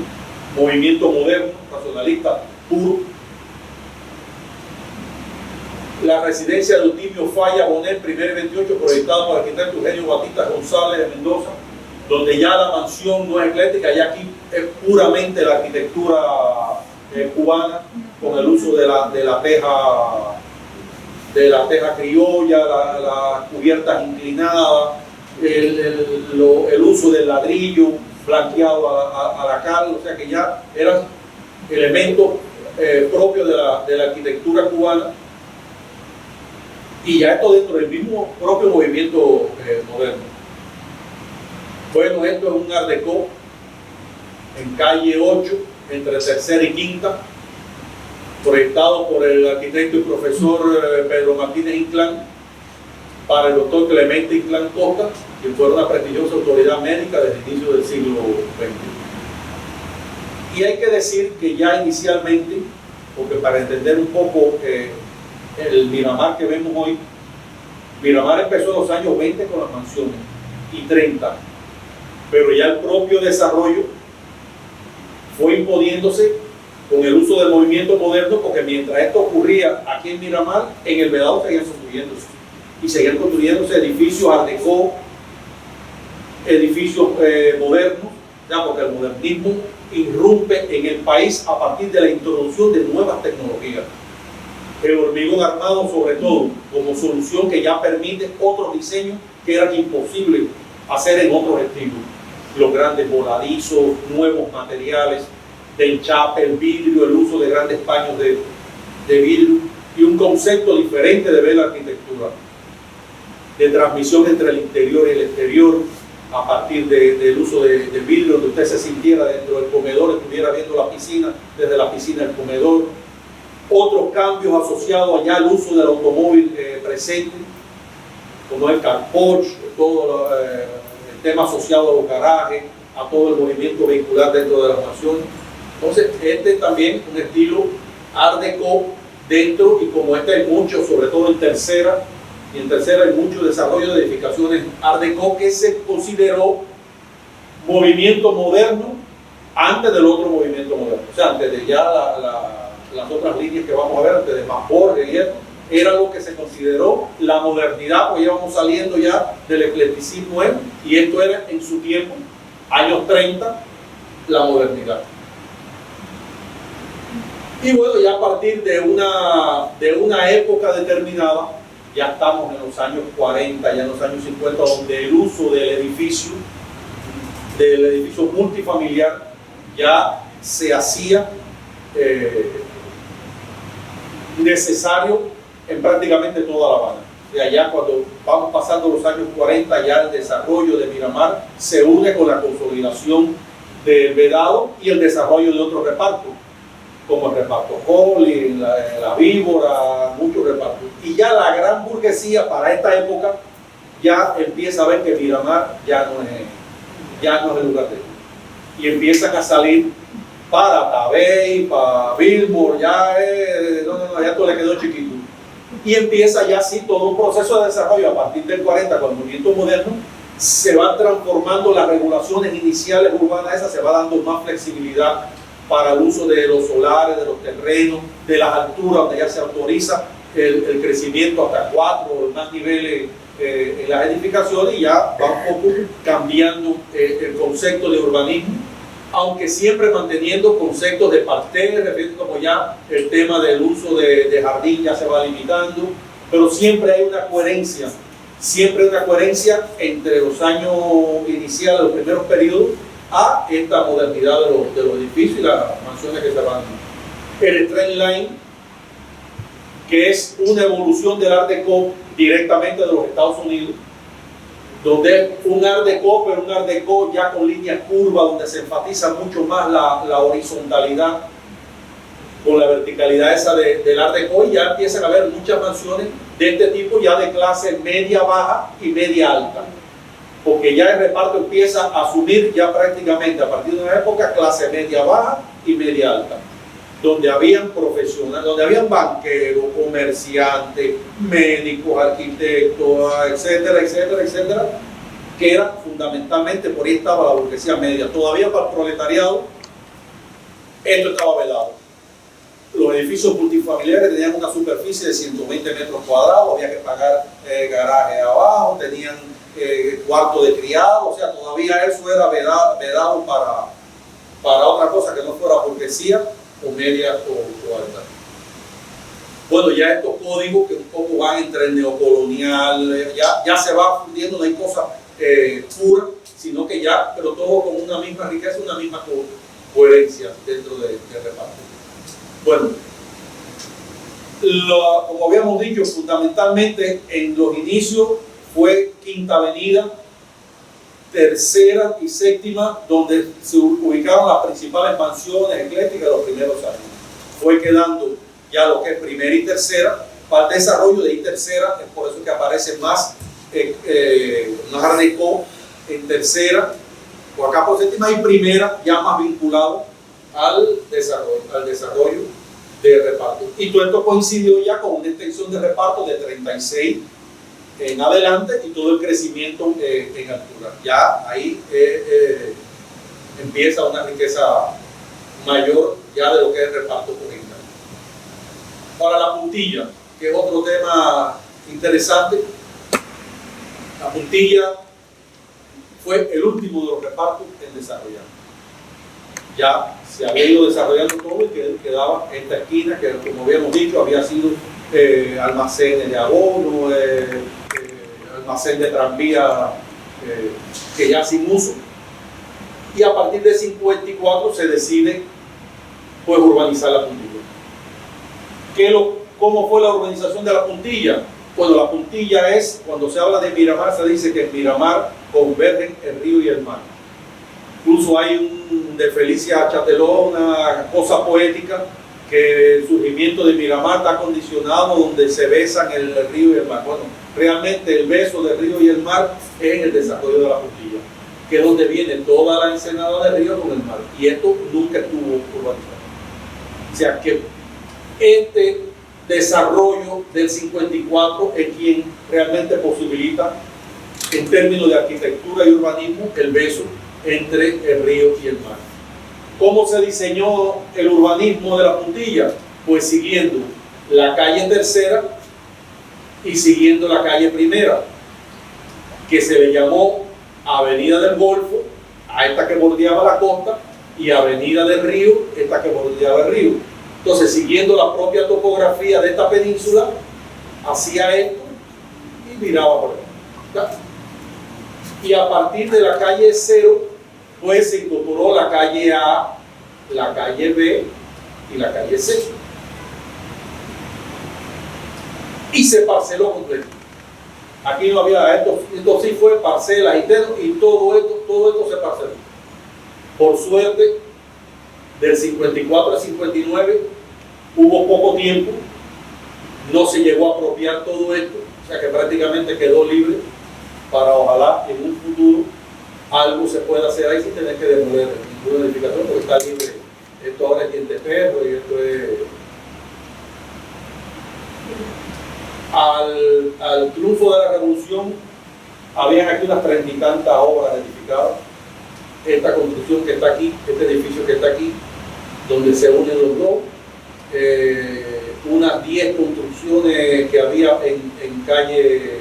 movimiento moderno, racionalista, puro. La residencia de Eutimio Falla Bonet, primer 28, proyectada por el arquitecto Eugenio Batista González de Mendoza, donde ya la mansión no es ecléctica, ya aquí es puramente la arquitectura cubana, con el uso de la teja criolla, las cubiertas inclinadas, el uso del ladrillo blanqueado a la cal, o sea que ya eran elementos propios de la arquitectura cubana, y ya esto dentro del mismo propio movimiento moderno. Bueno, esto es un Art Deco en calle 8, entre tercera y quinta, proyectado por el arquitecto y profesor Pedro Martínez Inclán para el doctor Clemente Inclán Costa, que fue una prestigiosa autoridad médica desde el inicio del siglo XX. Y hay que decir que ya inicialmente, porque para entender un poco el Miramar que vemos hoy, Miramar empezó en los años 20 con las mansiones y 30, pero ya el propio desarrollo fue imponiéndose con el uso del movimiento moderno, porque mientras esto ocurría aquí en Miramar, en el Vedado seguían construyéndose y seguían construyéndose edificios Art Deco, edificios modernos, ya, porque el modernismo irrumpe en el país a partir de la introducción de nuevas tecnologías. El hormigón armado, sobre todo, como solución que ya permite otros diseños que eran imposibles hacer en otros estilos. Los grandes voladizos, nuevos materiales de enchape, el vidrio, el uso de grandes paños de vidrio y un concepto diferente de ver la arquitectura, de transmisión entre el interior y el exterior, a partir del uso del vidrio, donde usted se sintiera dentro del comedor, estuviera viendo la piscina, desde la piscina al comedor. Otros cambios asociados allá al uso del automóvil presente, como el carport, todo el tema asociado a los garajes, a todo el movimiento vehicular dentro de las naciones. Entonces, este también es un estilo Art Deco dentro, y como este hay mucho, sobre todo en tercera, y en tercera hay mucho desarrollo de edificaciones Art Deco que se consideró movimiento moderno antes del otro movimiento moderno. O sea, antes de ya las otras líneas que vamos a ver, antes de Max Borges y esto, era lo que se consideró la modernidad, porque íbamos saliendo ya del eclecticismo, y esto era en su tiempo, años 30, la modernidad. Y bueno, ya a partir de una época determinada, ya estamos en los años 40, ya en los años 50, donde el uso del edificio multifamiliar ya se hacía necesario en prácticamente toda La Habana. O sea, ya cuando vamos pasando los años 40, ya el desarrollo de Miramar se une con la consolidación del Vedado y el desarrollo de otros repartos, como el reparto Holly, la Víbora, muchos repartos. Y ya la gran burguesía para esta época ya empieza a ver que Miramar ya no es el lugar de ellos. Y empiezan a salir para Tabey, para Billboard, ya esto le quedó chiquito. Y empieza ya así todo un proceso de desarrollo a partir del 40, con el movimiento moderno, se van transformando las regulaciones iniciales urbanas, esas se va dando más flexibilidad para el uso de los solares, de los terrenos, de las alturas, donde ya se autoriza el crecimiento hasta 4 o más niveles en las edificaciones y ya va un poco cambiando el concepto de urbanismo, aunque siempre manteniendo conceptos de parterre, como ya el tema del uso de jardín ya se va limitando, pero siempre hay una coherencia, entre los años iniciales, los primeros periodos, a esta modernidad de los edificios y las mansiones que se van. El trend line, que es una evolución del Art Deco directamente de los Estados Unidos, donde un Art Deco, pero un Art Deco ya con líneas curvas, donde se enfatiza mucho más la horizontalidad con la verticalidad esa del Art Deco, y ya empiezan a haber muchas mansiones de este tipo ya de clase media baja y media alta, porque ya el reparto empieza a asumir ya prácticamente a partir de una época clase media baja y media alta, donde habían profesionales, donde habían banqueros, comerciantes, médicos, arquitectos, etcétera, etcétera, etcétera, que eran fundamentalmente, por ahí estaba la burguesía media. Todavía para el proletariado esto estaba vedado. Los edificios multifamiliares tenían una superficie de 120 metros cuadrados, había que pagar garaje abajo, tenían cuarto de criado, o sea, todavía eso era vedado para otra cosa que no fuera burguesía o media o alta. Bueno, ya estos códigos que un poco van entre el neocolonial, ya se va fundiendo, no hay cosa pura, sino que ya, pero todo con una misma riqueza, una misma coherencia dentro del reparto. Bueno, como habíamos dicho, fundamentalmente en los inicios fue Quinta Avenida, Tercera y Séptima, donde se ubicaron las principales mansiones eclécticas de los primeros años. Fue quedando ya lo que es Primera y Tercera. Para el desarrollo de Tercera, es por eso que aparece más Art Deco en Tercera, o acá por Séptima, y Primera, ya más vinculado al desarrollo de reparto. Y todo esto coincidió ya con una extensión de reparto de 36 en adelante y todo el crecimiento en altura. Ya ahí empieza una riqueza mayor ya de lo que es el reparto comunitario. Para la puntilla, que es otro tema interesante, la puntilla fue el último de los repartos en desarrollar. Ya se había ido desarrollando todo y quedaba esta esquina que, como habíamos dicho, había sido almacenes de abono, almacén de tranvía que ya sin uso, y a partir de 54 se decide pues urbanizar la puntilla. ¿Cómo fue la urbanización de la puntilla? Bueno, la puntilla es, cuando se habla de Miramar, se dice que en Miramar convergen el río y el mar. Incluso hay de Felicia Chateló una cosa poética que el surgimiento de Miramar está condicionado donde se besan el río y el mar. Bueno, realmente el beso del río y el mar es en el desarrollo de la puntilla, que es donde viene toda la ensenada del río con el mar, y esto nunca estuvo urbanizado. O sea que este desarrollo del 54 es quien realmente posibilita, en términos de arquitectura y urbanismo, el beso entre el río y el mar. ¿Cómo se diseñó el urbanismo de la puntilla? Pues siguiendo la calle Tercera y siguiendo la calle Primera, que se le llamó Avenida del Golfo, a esta que bordeaba la costa, y Avenida del Río, esta que bordeaba el río. Entonces, siguiendo la propia topografía de esta península, hacía esto y miraba por ahí. Y a partir de la calle Cero, pues se incorporó la calle A, la calle B y la calle C. Y se parceló completo. Aquí no había esto sí fue parcela y todo esto se parceló. Por suerte, del 54 al 59 hubo poco tiempo, no se llegó a apropiar todo esto, o sea que prácticamente quedó libre para ojalá en un futuro algo se pueda hacer ahí sin tener que demoler ninguna edificación, porque está libre. Esto ahora es Diente Perro y esto es... Al triunfo de la revolución habían aquí unas 30 y tantas obras edificadas. Esta construcción que está aquí, este edificio que está aquí, donde se unen los dos, unas 10 construcciones que había en calle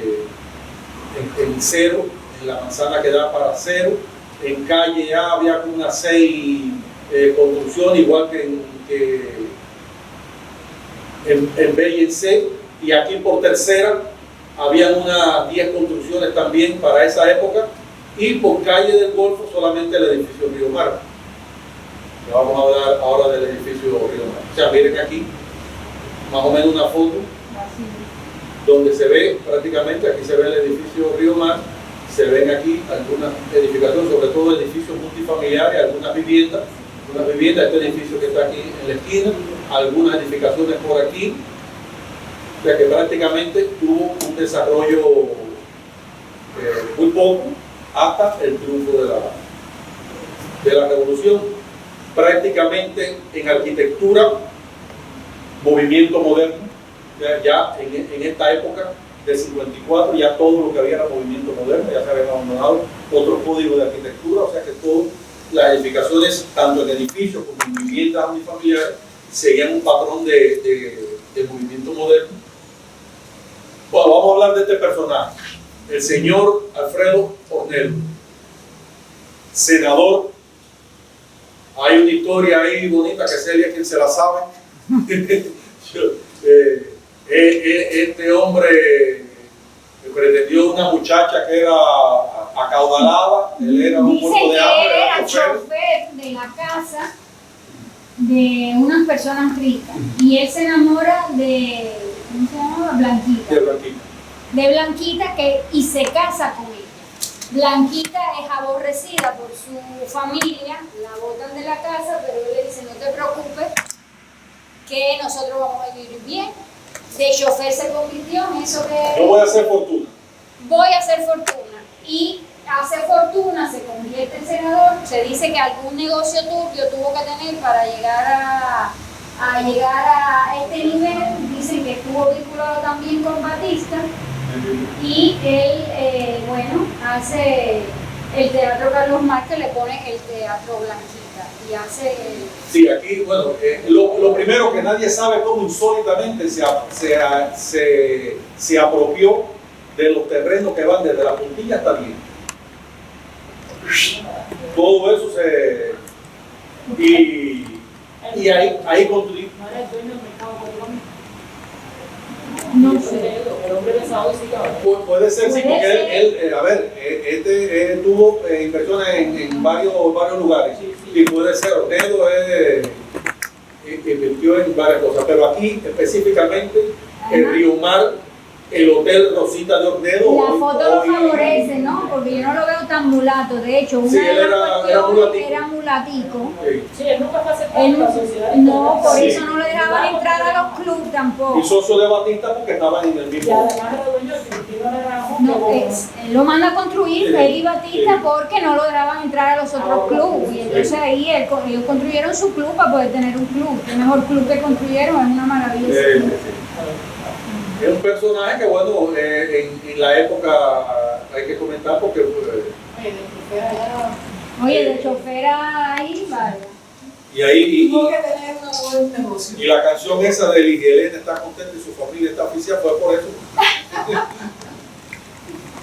en Cero, en la manzana que da para Cero. En calle A había unas 6 construcciones, igual que en B y en C, y aquí por Tercera habían unas 10 construcciones también para esa época, y por calle del Golfo solamente el edificio Río Mar. Ya vamos a hablar ahora del edificio Río Mar. O sea, miren aquí, más o menos una foto donde se ve prácticamente, aquí se ve el edificio Río Mar, se ven aquí algunas edificaciones, sobre todo edificios multifamiliares, algunas viviendas, este edificio que está aquí en la esquina, algunas edificaciones por aquí, o sea que prácticamente tuvo un desarrollo muy poco hasta el triunfo de la revolución. Prácticamente en arquitectura, movimiento moderno, ya en esta época del 54 ya todo lo que había era movimiento moderno, ya se habían abandonado otros códigos de arquitectura, o sea que todas las edificaciones, tanto en edificios como en viviendas unifamiliares, seguían un patrón de movimiento moderno. Bueno, vamos a hablar de este personaje, el señor Alfredo Ornedo, senador. Hay una historia ahí bonita que Celia quien se la sabe. Este hombre pretendió una muchacha que era acaudalada, él era un Dice muerto de hambre, que era chofer. chofer de la casa de unas personas ricas y él se enamora de, ¿cómo se llama? Blanquita. De Blanquita. De Blanquita y se casa con ella. Blanquita es aborrecida por su familia, la botan de la casa, pero él le dice, no te preocupes, que nosotros vamos a vivir bien. De chofer se convirtió en eso que... Yo voy a hacer fortuna. Voy a hacer fortuna. Y hace fortuna, se convierte en senador. Se dice que algún negocio turbio tuvo que tener para llegar a este nivel. Dicen que estuvo vinculado también con Batista. Y él, bueno, hace el Teatro Carlos Marx, que le pone el Teatro Blanquita. Y hace... Sí, aquí, bueno, lo primero que nadie sabe cómo insólitamente se apropió de los terrenos que van desde la Puntilla hasta bien. Todo eso y ahí construyó. No sé. Puede ser, sí, porque él tuvo inversiones en varios lugares. Y puede ser, Ornedo invirtió en varias cosas, pero aquí específicamente en Río Mar, el Hotel Rosita de Ornedo. La foto lo favorece, ¿no? Porque yo no lo veo tan mulato. De hecho, una de las cuestiones era mulatico. Sí, él nunca fue aceptado por la sociedad. No, por Sí. eso no le dejaban entrar a los clubes tampoco. Y socio de Batista porque estaban en el Y mismo. además era dueño de Cristina Naranjo. No, él lo manda a construir, Sí. él y Batista, Sí. porque no lo dejaban entrar a los otros clubes. Y entonces ahí ellos construyeron su club para poder tener un club. El mejor club que construyeron, es una maravilla. ese club. Es un personaje que, bueno, en la época hay que comentar porque Oye, de chofer ahí, vaya. y ahí Tuvo que tener un buen negocio. y la canción esa de Ligia Elena está contenta y su familia está oficial fue por eso.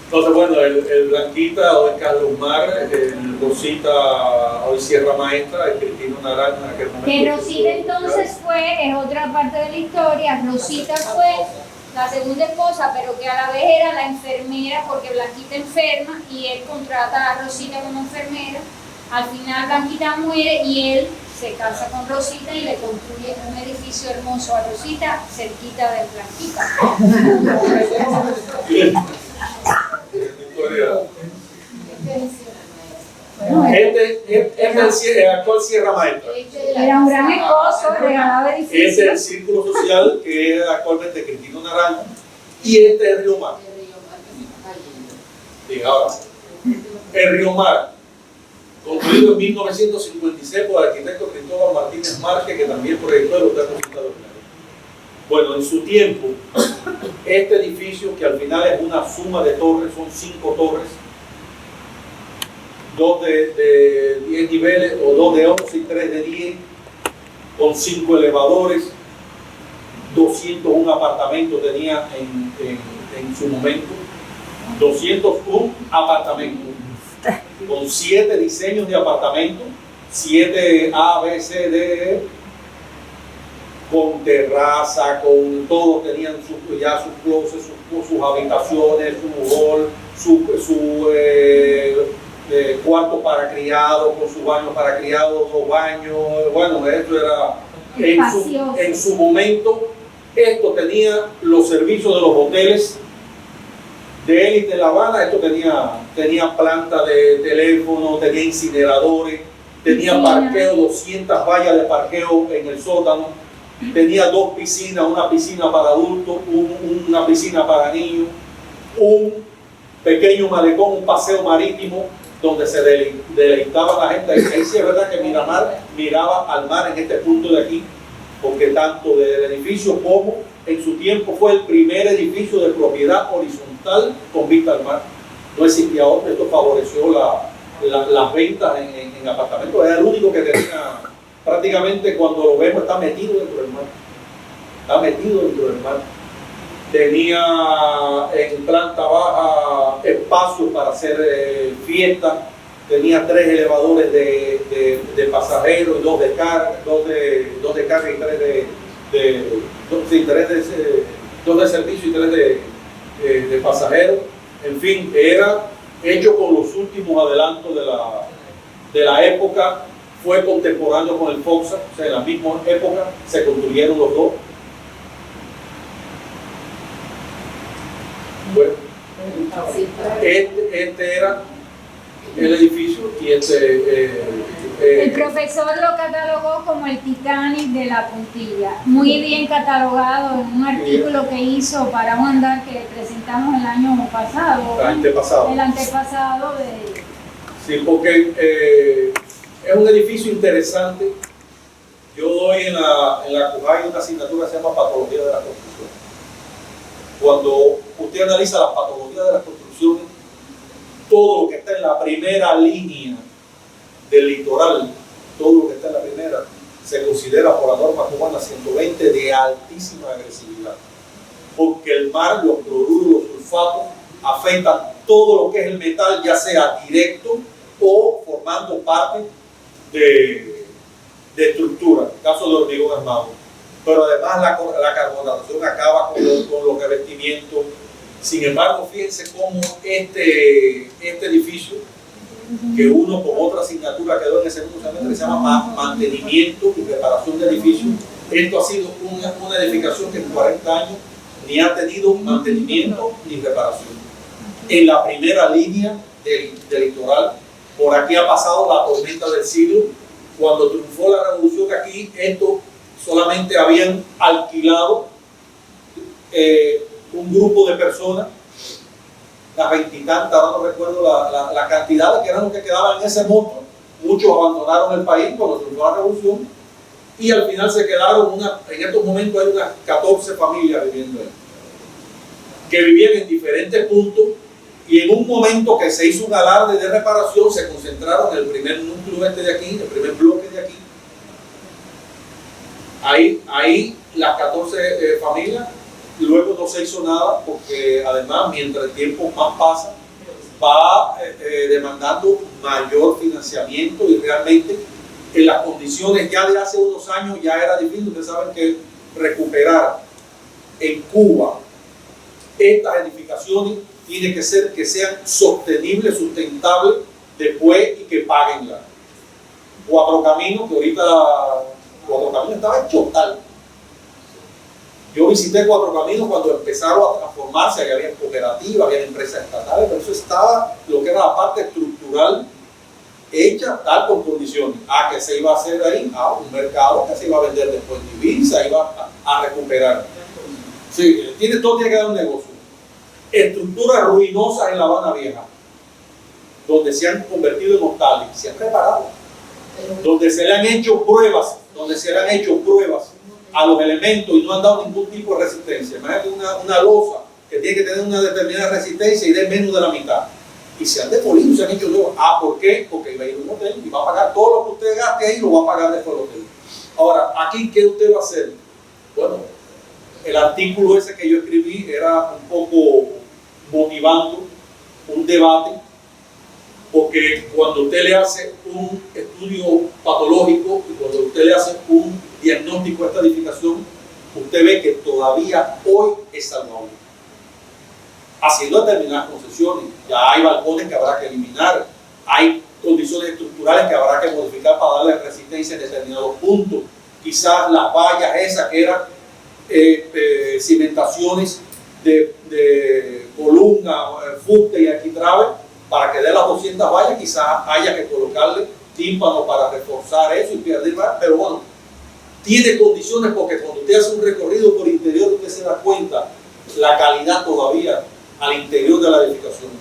Entonces, bueno, el Blanquita, hoy Carlos Mar, el Rosita, hoy Sierra Maestra, el Cristino Naranjo en aquel momento. Que Rosita entonces es otra parte de la historia. Rosita fue la segunda esposa, pero que a la vez era la enfermera, porque Blanquita enferma y él contrata a Rosita como enfermera. Al final Blanquita muere y él se casa con Rosita y le construye un edificio hermoso a Rosita cerquita de Blanquita. Este es el actual Sierra Maestra. Era un gran esposo, regalaba Este es el edificios. círculo social que es actualmente Cristino Naranjo y este es Río Mar. Bien, ahora, el Río Mar, construido en 1956 por el arquitecto Cristóbal Martínez Márquez, que también proyectó el Hotel Rosita de Ornedo. Bueno, en su tiempo, este edificio, que al final es una suma de torres, son 5 torres, 2 de 10 niveles, o 2 de 11 y 3 de 10, con 5 elevadores, 201 apartamentos tenía en su momento. 201 apartamentos, con 7 diseños de apartamentos, 7 A, B, C, D, E, con terraza, con todo, tenían ya sus closets, sus habitaciones, su hall, su cuarto para criados, con su baño para criados, 2 baños. Bueno, esto era en su momento. Esto tenía los servicios de los hoteles de élite de La Habana. Esto tenía planta de teléfono, tenía incineradores, tenía parqueo, 200 vallas de parqueo en el sótano, tenía 2 piscinas, una piscina para adultos, una piscina para niños, un pequeño malecón, un paseo marítimo donde se deleitaba la gente. Ahí sí es verdad que Miramar miraba al mar en este punto de aquí, porque tanto del edificio como en su tiempo fue el primer edificio de propiedad horizontal con vista al mar. No existía otro. Esto favoreció las ventas en apartamentos. Era el único que tenía, prácticamente cuando lo vemos está metido dentro del mar. Está metido dentro del mar. Tenía en planta baja espacio para hacer fiestas. Tenía 3 elevadores de pasajeros, 2 de carga, 2 de carga y 3 2 de servicio y 3 de pasajeros. En fin, era hecho con los últimos adelantos de la época. Fue contemporáneo con el Foxa, o sea, en la misma época se construyeron los dos. Bueno, este era el edificio y el profesor lo catalogó como el Titanic de la Puntilla, muy bien catalogado en un artículo que hizo para un andar que presentamos el año pasado. El antepasado de... Sí, porque es un edificio interesante. Yo doy en la CUJAI una asignatura que se llama Patología de la Construcción. Cuando usted analiza las patologías de las construcciones, todo lo que está en la primera línea del litoral, todo lo que está en la primera, se considera por la norma cubana 120 de altísima agresividad, porque el mar, los cloruros, los sulfatos afectan todo lo que es el metal, ya sea directo o formando parte de estructura, en caso de hormigón armado. Pero además la carbonatación acaba con los revestimientos. Sin embargo, fíjense cómo este edificio, que uno con otra asignatura quedó en ese segundo semestre, que se llama mantenimiento y reparación de edificios. Esto ha sido una edificación que en 40 años ni ha tenido mantenimiento ni reparación. En la primera línea del litoral, por aquí ha pasado la tormenta del siglo. Cuando triunfó la revolución aquí, esto solamente habían alquilado un grupo de personas, las 20 y tantas, ahora no recuerdo la cantidad que eran los que quedaban en ese monto. Muchos abandonaron el país cuando triunfó la revolución y al final se quedaron, en estos momentos hay unas 14 familias viviendo ahí, que vivían en diferentes puntos, y en un momento que se hizo un alarde de reparación se concentraron en el primer núcleo de aquí, el primer bloque de aquí. Ahí las 14 familias. Luego no se hizo nada porque además mientras el tiempo más pasa va demandando mayor financiamiento, y realmente en las condiciones ya de hace unos años ya era difícil. Ustedes saben que recuperar en Cuba estas edificaciones tiene que ser que sean sostenibles, sustentables después y que paguen la. Cuatro Caminos, que ahorita Cuatro Caminos estaba hecho tal. Yo visité Cuatro Caminos cuando empezaron a formarse, ahí había cooperativas, había empresas estatales, pero eso estaba lo que era la parte estructural hecha tal con condiciones. ¿Qué se iba a hacer ahí? Un mercado que se iba a vender después de divisa, iba a recuperar. Sí, todo tiene que dar un negocio. Estructuras ruinosas en La Habana Vieja, donde se han convertido en hostales, se han reparado, donde se le han hecho pruebas, a los elementos y no han dado ningún tipo de resistencia. Imagínate una losa que tiene que tener una determinada resistencia y de menos de la mitad. Y se han demolido, se han hecho nuevos. ¿Por qué? Porque iba a ir a un hotel y va a pagar todo lo que usted gaste ahí, lo va a pagar después del hotel. Ahora, aquí, ¿qué usted va a hacer? Bueno, el artículo ese que yo escribí era un poco motivando un debate, porque cuando usted le hace un estudio patológico y cuando usted le hace un diagnóstico a esta edificación, usted ve que todavía hoy es saludable. Haciendo determinadas concesiones, ya hay balcones que habrá que eliminar, hay condiciones estructurales que habrá que modificar para darle resistencia en determinados puntos. Quizás las vallas esas que eran cimentaciones de columna, fuste y arquitrabe, para que dé las 200 vallas, quizás haya que colocarle tímpano para reforzar eso y perder más, pero bueno, tiene condiciones porque cuando usted hace un recorrido por interior, usted se da cuenta la calidad todavía al interior de la edificación.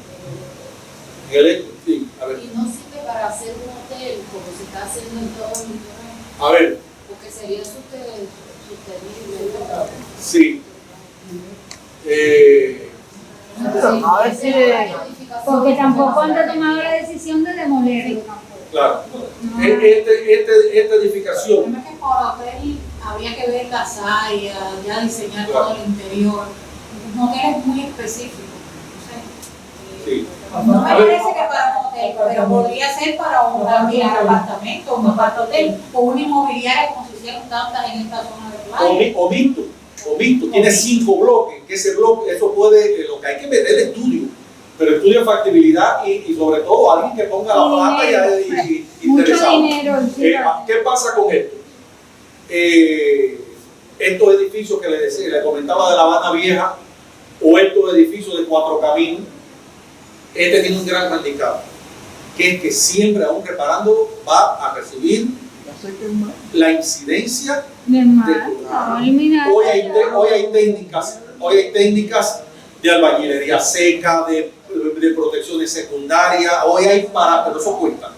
Sí, a ver. Y no sirve para hacer un hotel como se está haciendo en todo el mundo. A ver. Porque sería sostenible, ¿verdad? Sí. Porque tampoco han tomado la decisión de demolerlo. Claro. Esta edificación. Es que por hotel habría que ver las áreas, ya diseñar todo el interior. Un hotel es muy específico. Sí. No me parece que para un hotel, pero podría ser para un apartamento, un apartohotel o una inmobiliaria como se hicieron tantas en esta zona de playa. O mixto, tiene 5 bloques, que ese bloque, eso puede, lo que hay que ver es el estudio, pero estudio de factibilidad y sobre todo alguien que ponga la plata y interesado. ¿Qué pasa con esto? Estos edificios que le comentaba de La Habana Vieja o estos edificios de 4 caminos, este tiene un gran handicap, que es que siempre, aún reparándolo, va a recibir la incidencia de hoy hay técnicas de albañilería seca, de protecciones secundarias, hoy hay pero eso cuesta.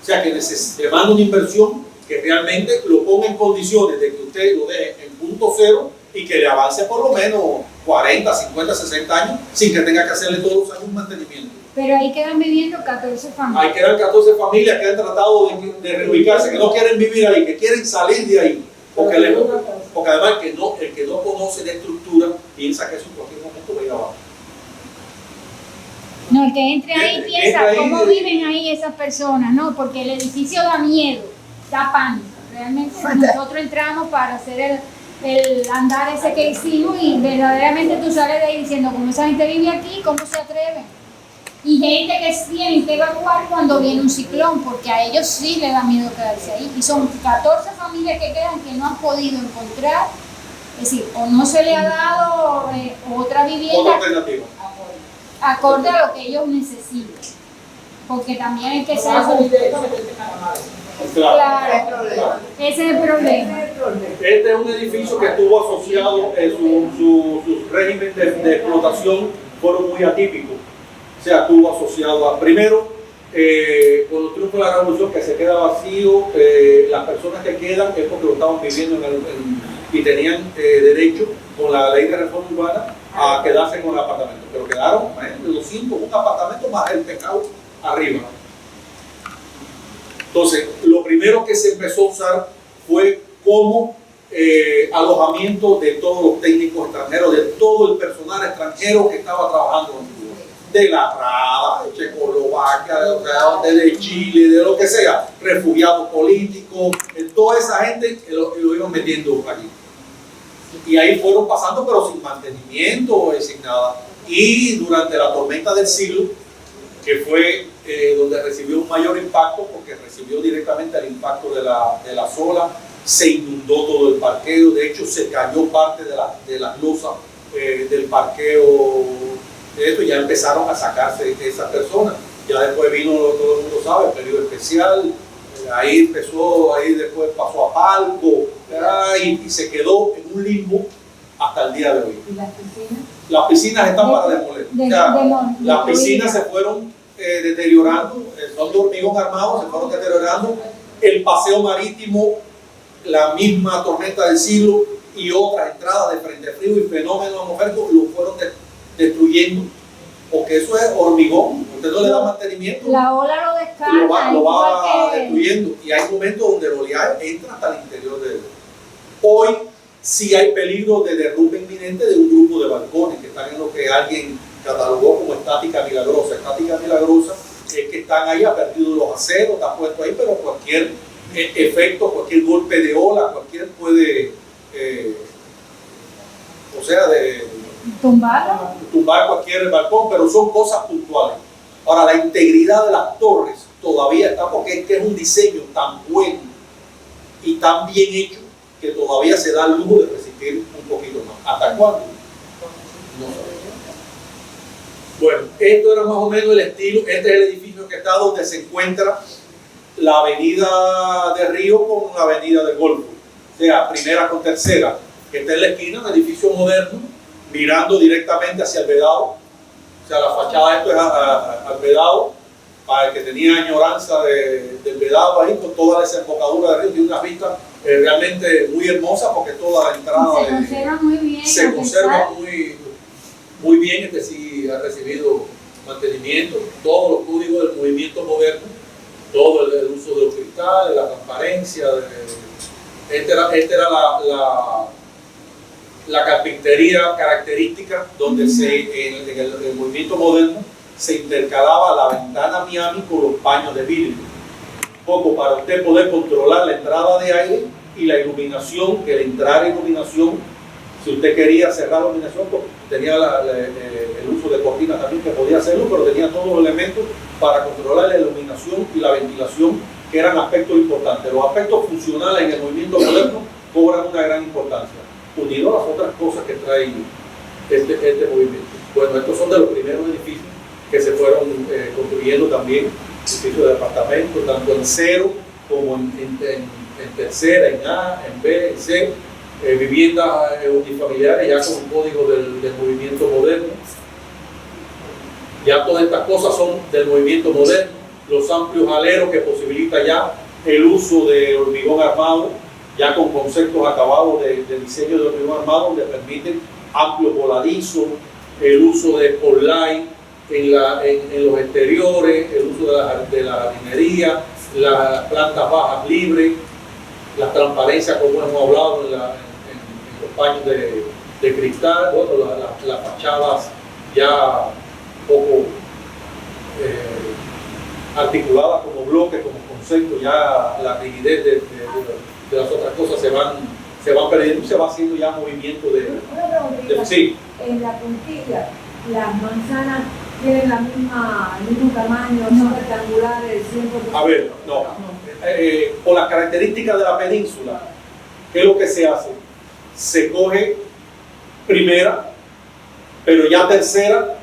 O sea que demanda una inversión que realmente lo ponga en condiciones de que usted lo deje en punto cero y que le avance por lo menos 40, 50, 60 años sin que tenga que hacerle todos los años un mantenimiento. Pero ahí quedan viviendo 14 familias. Ahí quedan 14 familias que han tratado de reubicarse, que no quieren vivir ahí, que quieren salir de ahí. Porque además el que no conoce la estructura piensa que eso en cualquier momento va a ir abajo. No, el que entre ahí piensa cómo viven ahí esas personas, no, porque el edificio da miedo, da pánico. Realmente nosotros entramos para hacer el andar ese que hicimos y verdaderamente tú sales de ahí diciendo, ¿cómo esa gente vive aquí? ¿Cómo se atreven? Y gente que tienen que evacuar cuando viene un ciclón, porque a ellos sí les da miedo quedarse ahí. Y son 14 familias que quedan que no han podido encontrar, es decir, o no se le ha dado otra vivienda. Otra alternativa. Acorde a lo que ellos necesitan. Porque también hay que ser. Claro, ese es el problema. Este es un edificio que estuvo asociado, sus regímenes de explotación fueron muy atípicos. O sea, estuvo asociado a, primero, con el triunfo de la revolución, que se queda vacío, las personas que quedan es porque lo estaban viviendo y tenían derecho con la ley de reforma urbana a quedarse con el apartamento, pero quedaron de 200, un apartamento más el pecado arriba. Entonces, lo primero que se empezó a usar fue como alojamiento de todos los técnicos extranjeros, de todo el personal extranjero que estaba trabajando en Cuba, de la Rada, de Checoslovaquia, de Chile, de lo que sea, refugiados políticos, toda esa gente lo iban metiendo allí. Y ahí fueron pasando, pero sin mantenimiento, sin nada. Y durante la tormenta del siglo, que fue donde recibió un mayor impacto, porque recibió directamente el impacto de la ola, se inundó todo el parqueo, de hecho se cayó parte de las losas del parqueo, ya empezaron a sacarse esas personas. Ya después vino, todo el mundo sabe, el periodo especial, ahí después pasó a Palco, y se quedó en un limbo hasta el día de hoy. ¿Y las piscinas? Las piscinas están para demoler. Las piscinas se fueron deteriorando, son de hormigón armado, se fueron deteriorando. El paseo marítimo, la misma tormenta del siglo y otras entradas de frente frío y fenómenos atmosféricos lo fueron destruyendo, porque eso es hormigón, usted no le da mantenimiento, la ola lo descarga, lo va destruyendo, y hay momentos donde el oleaje entra hasta el interior de él. Hoy sí hay peligro de derrumbe inminente de un grupo de balcones que están en lo que alguien catalogó como estática milagrosa. Estática milagrosa es que están ahí, ha perdido los aceros, está puesto ahí, pero cualquier efecto, cualquier golpe de ola, cualquier puede, o sea, tumbar cualquier balcón, pero son cosas puntuales. Ahora, la integridad de las torres todavía está, porque es un diseño tan bueno y tan bien hecho que todavía se da el lujo de resistir un poquito más. ¿Hasta cuándo? No sabemos. Bueno, esto era más o menos el estilo. Este es el edificio que está donde se encuentra la avenida de Río con la avenida de Golfo, o sea, primera con tercera, que está en la esquina, un edificio moderno, mirando directamente hacia el Vedado. O sea, la fachada de esto es al Vedado, para el que tenía añoranza del Vedado ahí, con toda la desembocadura de Río, tiene unas vistas realmente muy hermosas, porque toda la entrada se conserva muy bien, se conserva muy bien, es decir, ha recibido mantenimiento, todos los códigos del movimiento moderno, todo el uso de los cristales, la transparencia. Esta era la carpintería característica donde en el movimiento moderno se intercalaba la ventana Miami con los paños de vidrio. Poco para usted poder controlar la entrada de aire y la iluminación, que le entrara iluminación. Si usted quería cerrar la iluminación, pues tenía el uso de cortinas también, que podía hacerlo, pero tenía todos los elementos para controlar la iluminación y la ventilación, que eran aspectos importantes. Los aspectos funcionales en el movimiento moderno cobran una gran importancia, unido a las otras cosas que trae este movimiento. Bueno, estos son de los primeros edificios que se fueron construyendo también, edificios de departamentos, tanto en cero como en tercera, en A, en B, en C. Viviendas unifamiliares ya con un código del movimiento moderno. Ya todas estas cosas son del movimiento moderno. Los amplios aleros que posibilita ya el uso de hormigón armado, ya con conceptos acabados de diseño de hormigón armado, donde permiten amplios voladizos, el uso de spotlight en los exteriores, el uso de la jardinería, las plantas bajas libres, las transparencias, como hemos hablado en los paños de cristal, bueno, las fachadas ya poco articuladas como bloques, como concepto, ya la rigidez de las otras cosas se van perdiendo y se va haciendo ya movimiento sí. En la puntilla, las manzanas tienen el mismo tamaño, son rectangulares, 100%. A ver, no. Por las características de la península, ¿qué es lo que se hace? Se coge primera, pero ya tercera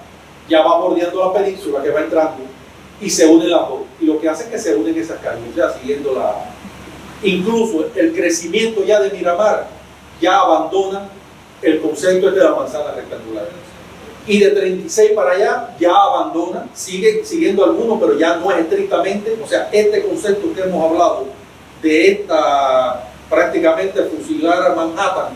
ya va bordeando la península que va entrando y se unen las dos. Y lo que hace es que se unen esas calles, ya siguiendo incluso el crecimiento ya de Miramar ya abandona el concepto de la manzana rectangular. Y de 36 para allá ya abandona, sigue siguiendo algunos, pero ya no es estrictamente, o sea, este concepto que hemos hablado de esta prácticamente fusilar a Manhattan,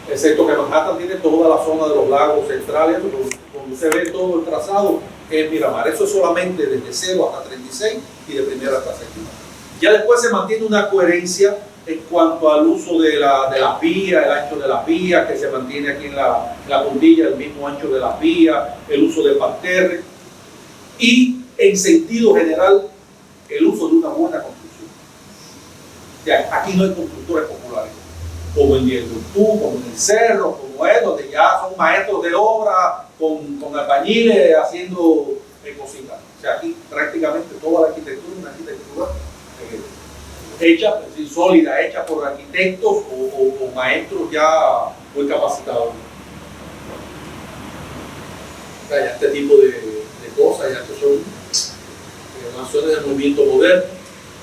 excepto que Manhattan tiene toda la zona de los lagos centrales, donde se ve todo el trazado en Miramar. Eso es solamente desde 0 hasta 36 y de primera hasta séptima. Ya después se mantiene una coherencia en cuanto al uso de las vías, el ancho de las vías, que se mantiene aquí en la puntilla, el mismo ancho de las vías, el uso de parterre y, en sentido general, el uso de una buena construcción. O sea, aquí no hay constructores populares, como en Dielductú, como en el Cerro, como es, donde ya son maestros de obra, con albañiles haciendo cositas. O sea, aquí prácticamente toda la arquitectura es una arquitectura hecha, sólida, hecha por arquitectos o maestros ya muy capacitados. O sea, ya este tipo de cosas, ya que son naciones del movimiento moderno.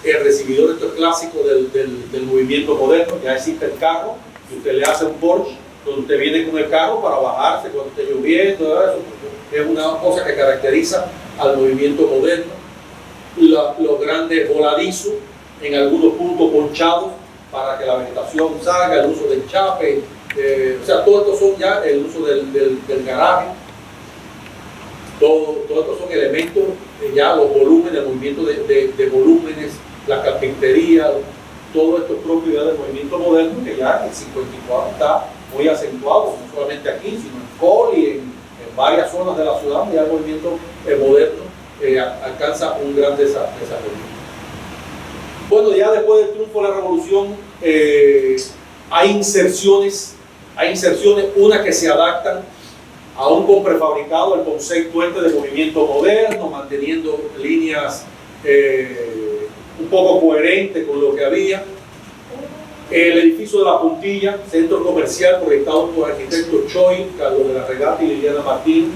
El recibidor, esto es clásico del movimiento moderno. Ya existe el carro, y usted le hace un Porsche, donde usted viene con el carro para bajarse cuando esté lloviendo, eso es una cosa que caracteriza al movimiento moderno. Los grandes voladizos, en algunos puntos ponchados para que la vegetación salga, el uso del chape, o sea, todo esto son ya el uso del garaje, todo estos son elementos, ya los volúmenes, el movimiento de volúmenes, la carpintería, todo esto es propiedad del movimiento moderno, que ya en el 54 está muy acentuado, no solamente aquí, sino en Coli, en varias zonas de la ciudad, ya el movimiento moderno alcanza un gran desarrollo. Bueno, ya después del triunfo de la revolución hay inserciones, unas que se adaptan aún con prefabricado el concepto de movimiento moderno, manteniendo líneas un poco coherentes con lo que había. El edificio de La Puntilla, centro comercial proyectado por el arquitecto Choi, Carlos de la Regata y Liliana Martín,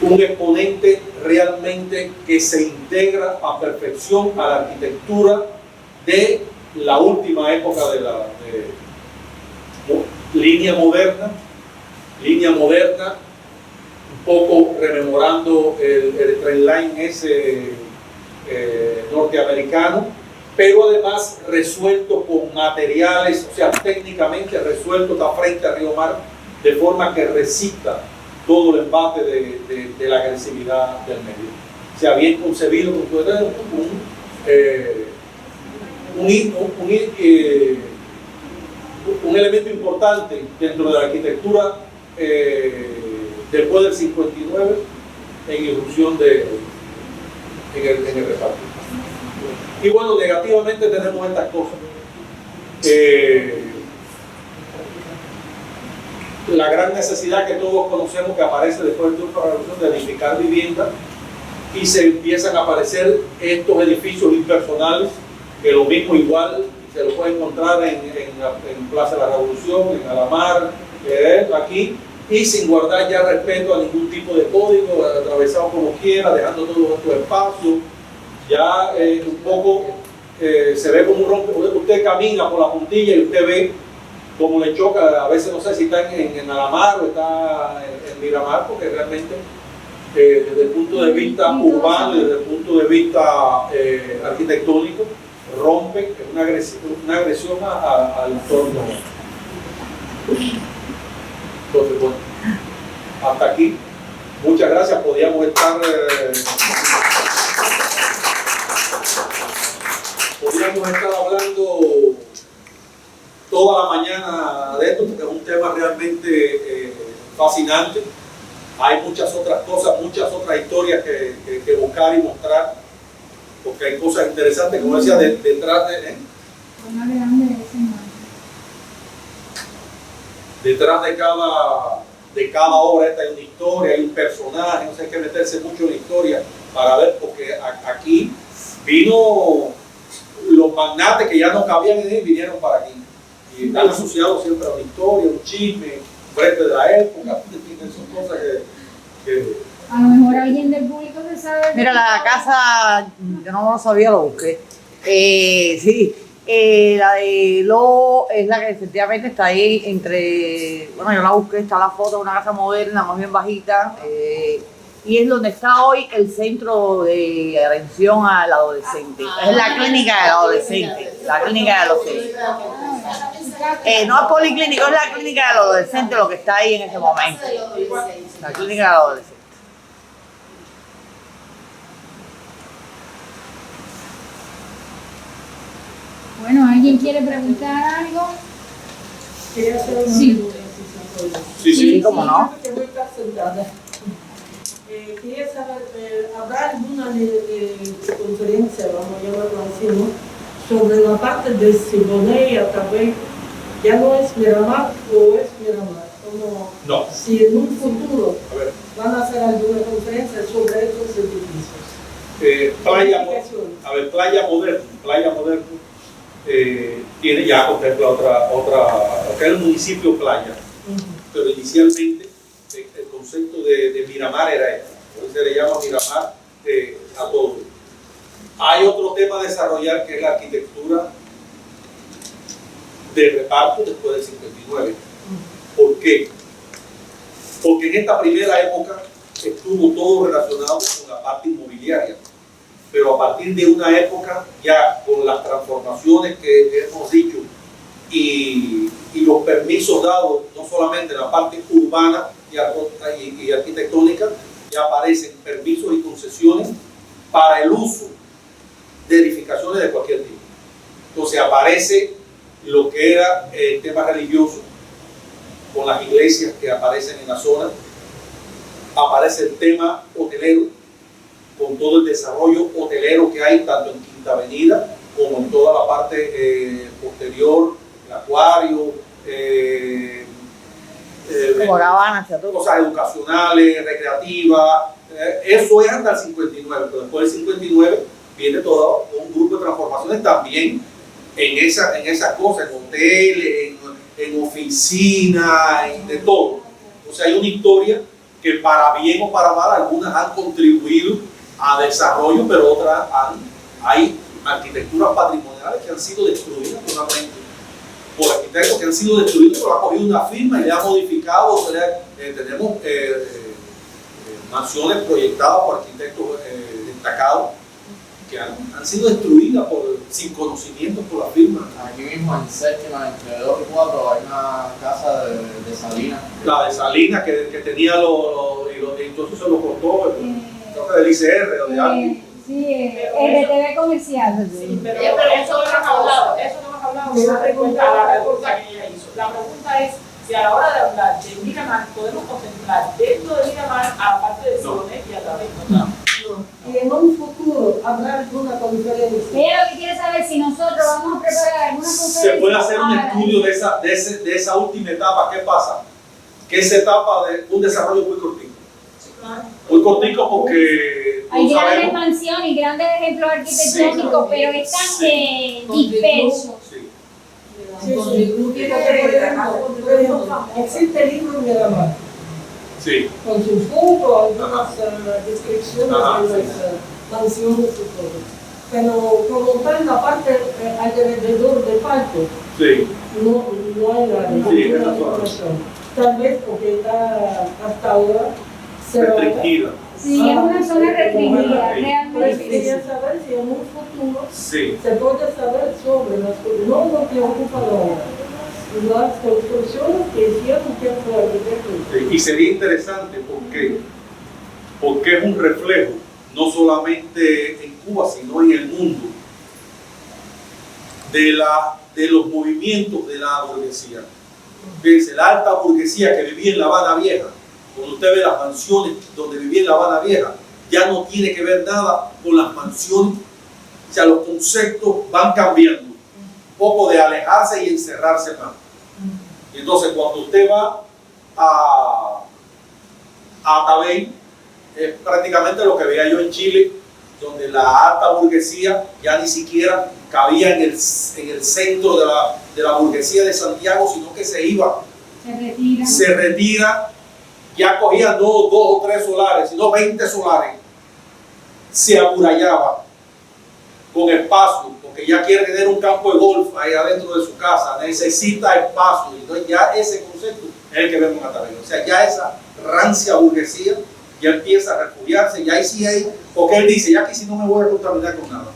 un exponente realmente que se integra a perfección a la arquitectura de la última época de la línea moderna, un poco rememorando el trendline ese norteamericano, pero además resuelto con materiales, o sea, técnicamente resuelto, está frente a Río Mar, de forma que recicla todo el embate de la agresividad del medio. O sea, bien concebido, un elemento importante dentro de la arquitectura después del 59 en irrupción en el reparto. Y bueno, negativamente tenemos estas cosas. La gran necesidad que todos conocemos que aparece después de la revolución de edificar viviendas, y se empiezan a aparecer estos edificios impersonales que lo mismo igual se lo puede encontrar en Plaza de la Revolución, en Alamar, aquí, y sin guardar ya respeto a ningún tipo de código, atravesado como quiera, dejando todos estos espacios. Ya un poco se ve como un rompe. Usted camina por La Puntilla y usted ve como le choca, a veces no sé si está en Alamar o está en Miramar, porque realmente desde el punto de vista urbano y desde el punto de vista arquitectónico rompe una agresión al entorno. Entonces, bueno, hasta aquí. Muchas gracias. Podríamos estar hablando toda la mañana de esto, porque es un tema realmente fascinante. Hay muchas otras cosas, muchas otras historias que buscar y mostrar, porque hay cosas interesantes, como decía, detrás de cada obra esta hay una historia, hay un personaje, no sé, hay que meterse mucho en la historia para ver, porque aquí vino los magnates que ya no cabían en él, vinieron para aquí. Y están asociados siempre a una historia, un chisme, frente de la época, son cosas que a lo mejor alguien del público se sabe. Mira, la casa, yo no lo sabía, lo busqué. Sí, la de Lo es la que efectivamente está ahí entre, bueno, yo la busqué, está la foto de una casa moderna, más bien bajita, y es donde está hoy el centro de atención al adolescente. Es la clínica del adolescente, la clínica del adolescente. No es policlínico, es la clínica del adolescente lo que está ahí en ese momento. La clínica del adolescente. Bueno, ¿alguien quiere preguntar algo? Quería hacer una Sí. pregunta, Sí, cómo no. que voy a estar sentada. Quería saber, ¿habrá alguna conferencia, vamos a llamarlo así, ¿no?, sobre la parte de Siboney y Atapey? ¿Ya no es Miramar o es Miramar? Como no. si en un futuro A ver, van a hacer alguna conferencia sobre estos edificios. Playa Moderno tiene ya contempla otra, que es el municipio Playa, pero inicialmente el concepto de Miramar era este, por eso se le llama Miramar a todo. Hay otro tema a desarrollar que es la arquitectura de reparto después del 59. ¿Por qué? Porque en esta primera época estuvo todo relacionado con la parte inmobiliaria, pero a partir de una época ya con las transformaciones que hemos dicho y los permisos dados no solamente en la parte urbana y arquitectónica, ya aparecen permisos y concesiones para el uso de edificaciones de cualquier tipo. Entonces aparece lo que era el tema religioso, con las iglesias que aparecen en la zona, aparece el tema hotelero, con todo el desarrollo hotelero que hay tanto en Quinta Avenida como en toda la parte posterior, el acuario, Como Cabana, hacia todo. cosas educacionales, recreativas. Eso es hasta el 59, pero después del 59 viene todo un grupo de transformaciones también en esas cosas, en hoteles, en oficinas, de todo. O sea, hay una historia que para bien o para mal algunas han contribuido a desarrollo, pero otras hay arquitecturas patrimoniales que han sido destruidas totalmente por arquitectos que han sido destruidos, pero ha cogido una firma y le ha modificado. Tenemos mansiones proyectadas por arquitectos destacados que han sido destruidas sin conocimiento por la firma. Aquí mismo en Séptima, entre 2 y 4, hay una casa de Salinas. La de Salinas que tenía entonces se lo cortó, creo que del ICR o de alguien. Sí, RTV comercial. Sí, pero eso no hemos hablado, una pregunta a la pregunta que ella hizo. La pregunta es si a la hora de hablar de Miramar podemos contemplar dentro de Miramar a la parte de Simonet y a través de Y en un futuro habrá alguna conferencia. Ella lo que quiere saber si nosotros vamos a preparar alguna conferencia. Se puede hacer un estudio de esa última etapa. ¿Qué pasa? Que esa etapa de un desarrollo muy cortico. Muy cortico porque hay grandes mansiones y grandes ejemplos arquitectónicos, sí, pero están sí, dispersos. sí. Por ejemplo, existe el libro Miramar, Sí. con sus fotos, algunas descripciones Ajá, de las mansiones y todo. Pero como tal, la parte alrededor del parque, Sí. no hay nada, Sí, ninguna es natural. información. Tal vez porque está hasta ahora cerrada. Restringida. Sí, es una zona restringida, Pues realmente. quería saber si en un futuro Sí. se puede saber sobre las cosas, no lo que ocupa ahora, las construcciones que hicieron tiempo arquitectos. Sí, y sería interesante porque es un reflejo, no solamente en Cuba, sino en el mundo, de los movimientos de la burguesía. Fíjense, la alta burguesía que vivía en La Habana Vieja, cuando usted ve las mansiones donde vivía en La Habana Vieja, ya no tiene que ver nada con las mansiones. O sea, los conceptos van cambiando, un poco de alejarse y encerrarse más. Y entonces cuando usted va a Atabey, es prácticamente lo que veía yo en Chile, donde la alta burguesía ya ni siquiera cabía en el centro de la burguesía de Santiago, sino que se retira, ya cogía no 2 o 3 solares, sino 20 solares, se amurallaba con espacio, porque ya quiere tener un campo de golf ahí adentro de su casa, necesita espacio, y entonces ya ese concepto es el que vemos en Atabey. O sea, ya esa rancia burguesía ya empieza a refugiarse, ya ahí sí hay, porque él dice, ya aquí sí no me voy a contaminar con nada.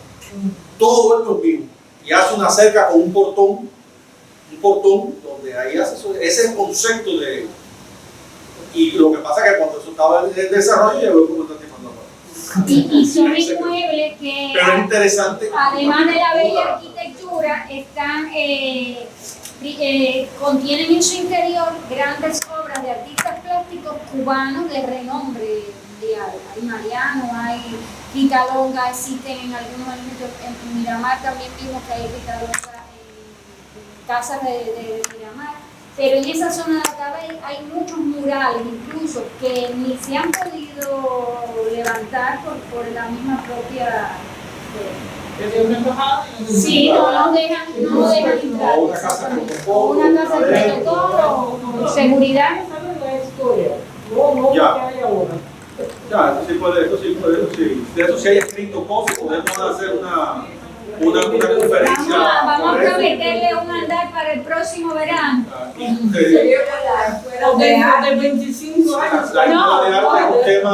Todo es lo mismo. Y hace una cerca con un portón donde ahí hace eso. Ese es el concepto de... Y lo que pasa es que cuando eso estaba en el desarrollo, llegó como está timando. Y son inmuebles que, pero es interesante. además de la bella arquitectura, contienen en su interior grandes obras de artistas plásticos cubanos de renombre mundial. Hay Mariano, hay Rita Longa, existen en algunos elementos. En Miramar también vimos que hay Rita Longa en casas de Miramar. Pero en esa zona de Atabey hay muchos murales, incluso, que ni se han podido levantar por la misma propia... Sí, no nos dejan entrar. O una casa de protocolo. O una casa de protocolo, o seguridad. ¿Saben la historia? No Ya. lo que hay ahora. Ya, eso sí hay escrito cosas, podemos hacer una conferencia. Vamos a sobre eso. prometerle un andar para el próximo verano. De 25 años. La No, escuela de arte es un tema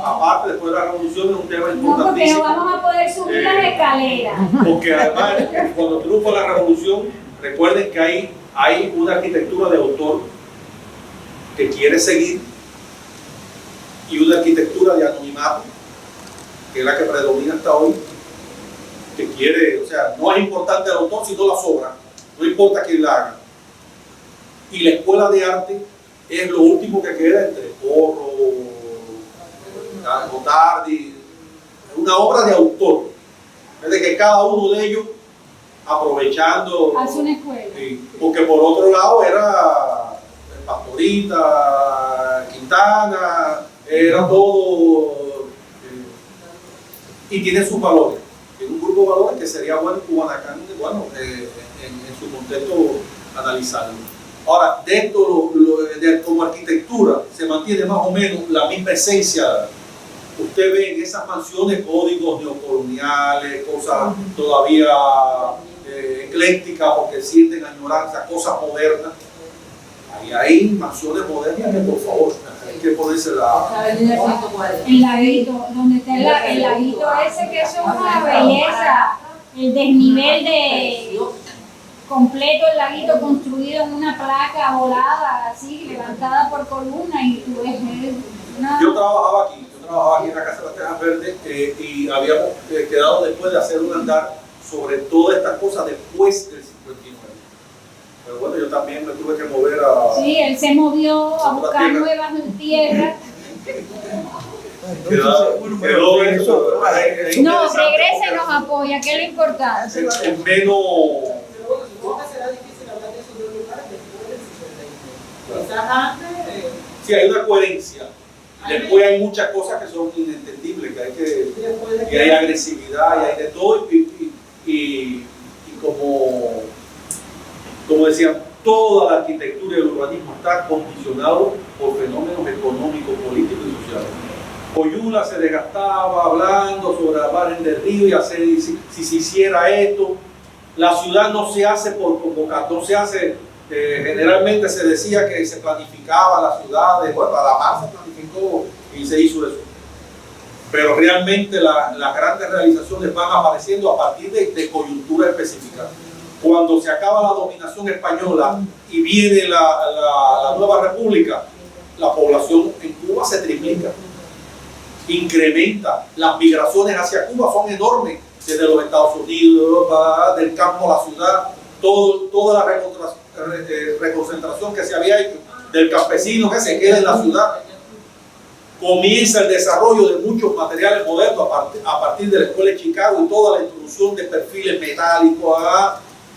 aparte, después de la revolución es un tema No, porque no importantísimo. vamos a poder subir las escaleras. Porque además, cuando triunfa la revolución, recuerden que hay una arquitectura de autor que quiere seguir y una arquitectura de anonimato, que es la que predomina hasta hoy, que quiere, o sea, no es importante el autor sino la obra, no importa quién la haga. Y la escuela de arte es lo último que queda entre Porro, Gotardi, es una obra de autor, es de que cada uno de ellos aprovechando, Hace una escuela. sí, porque por otro lado era Pastorita, Quintana, era todo, y tiene sus valores, tiene un grupo de valores que sería bueno Cubanacán, bueno, en su contexto analizarlo. Ahora, dentro como arquitectura se mantiene más o menos la misma esencia. Usted ve en esas mansiones códigos neocoloniales, cosas todavía eclécticas porque sienten añoranza, cosas modernas. Hay mansiones modernas que, por favor, hay que ponerse la... El laguito, donde está el laguito ese, que es una belleza, el desnivel de completo, el laguito construido en una placa volada, así, levantada por columna, y tú ves una... Yo trabajaba aquí en la Casa de las Tejas Verdes y habíamos quedado después de hacer un andar sobre todas estas cosas después del 59. Pero bueno, yo también me tuve que mover a... Sí, él se movió a buscar tierra. nuevas tierras. Quedó eso. No, regresa y nos apoya, que es lo importante. En menos... Pero bueno, supongo que será difícil hablar de esos dos lugares después del 59. Quizás antes... Sí, hay una coherencia. Después hay muchas cosas que son inentendibles, que hay agresividad y hay de todo, y como decían, toda la arquitectura y el urbanismo está condicionado por fenómenos económicos, políticos y sociales. Coyula se desgastaba hablando sobre la barra del río y hacer, si se hiciera esto. La ciudad no se hace por convocar, no se hace, generalmente se decía que se planificaba la ciudad, bueno, a la mar se planificó y se hizo eso. Pero realmente las grandes realizaciones van apareciendo a partir de coyuntura específica. Cuando se acaba la dominación española y viene la nueva república, la población en Cuba se triplica, incrementa. Las migraciones hacia Cuba son enormes, desde los Estados Unidos, Europa, del campo a la ciudad, toda la reconcentración que se había hecho del campesino que se queda en la ciudad. Comienza el desarrollo de muchos materiales modernos a partir de la Escuela de Chicago y toda la introducción de perfiles metálicos. O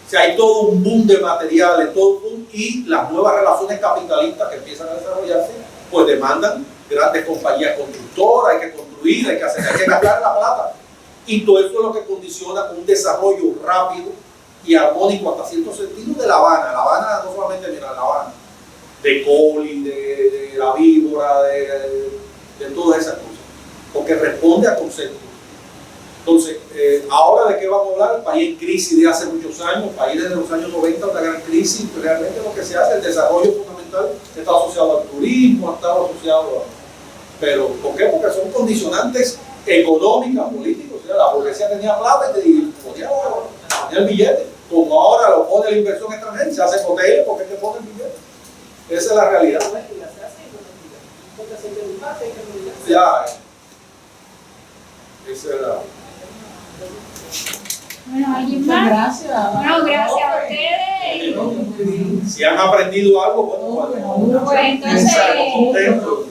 sea, hay todo un boom de materiales, y las nuevas relaciones capitalistas que empiezan a desarrollarse, pues demandan grandes compañías constructoras, hay que construir, hay que gastar la plata. Y todo eso es lo que condiciona un desarrollo rápido y armónico hasta cierto sentido de La Habana. La Habana no solamente mira La Habana, de Coli, de la víbora, de todas esas cosas, porque responde a conceptos. Entonces, ahora de qué vamos a hablar, el país en crisis de hace muchos años, país desde los años 90, una gran crisis, realmente lo que se hace, el desarrollo fundamental está asociado al turismo, está asociado a... Pero, ¿por qué? Porque son condicionantes económicas, políticos, o sea, la burguesía tenía plata y ponía el billete, como ahora lo pone la inversión extranjera, se hace hoteles, ¿por qué te pone el billete? Esa es la realidad. Ya, esa es la... Bueno, ¿alguien más? Gracias. Bueno, gracias a ustedes. Si han aprendido algo, bueno, Pues entonces, contentos.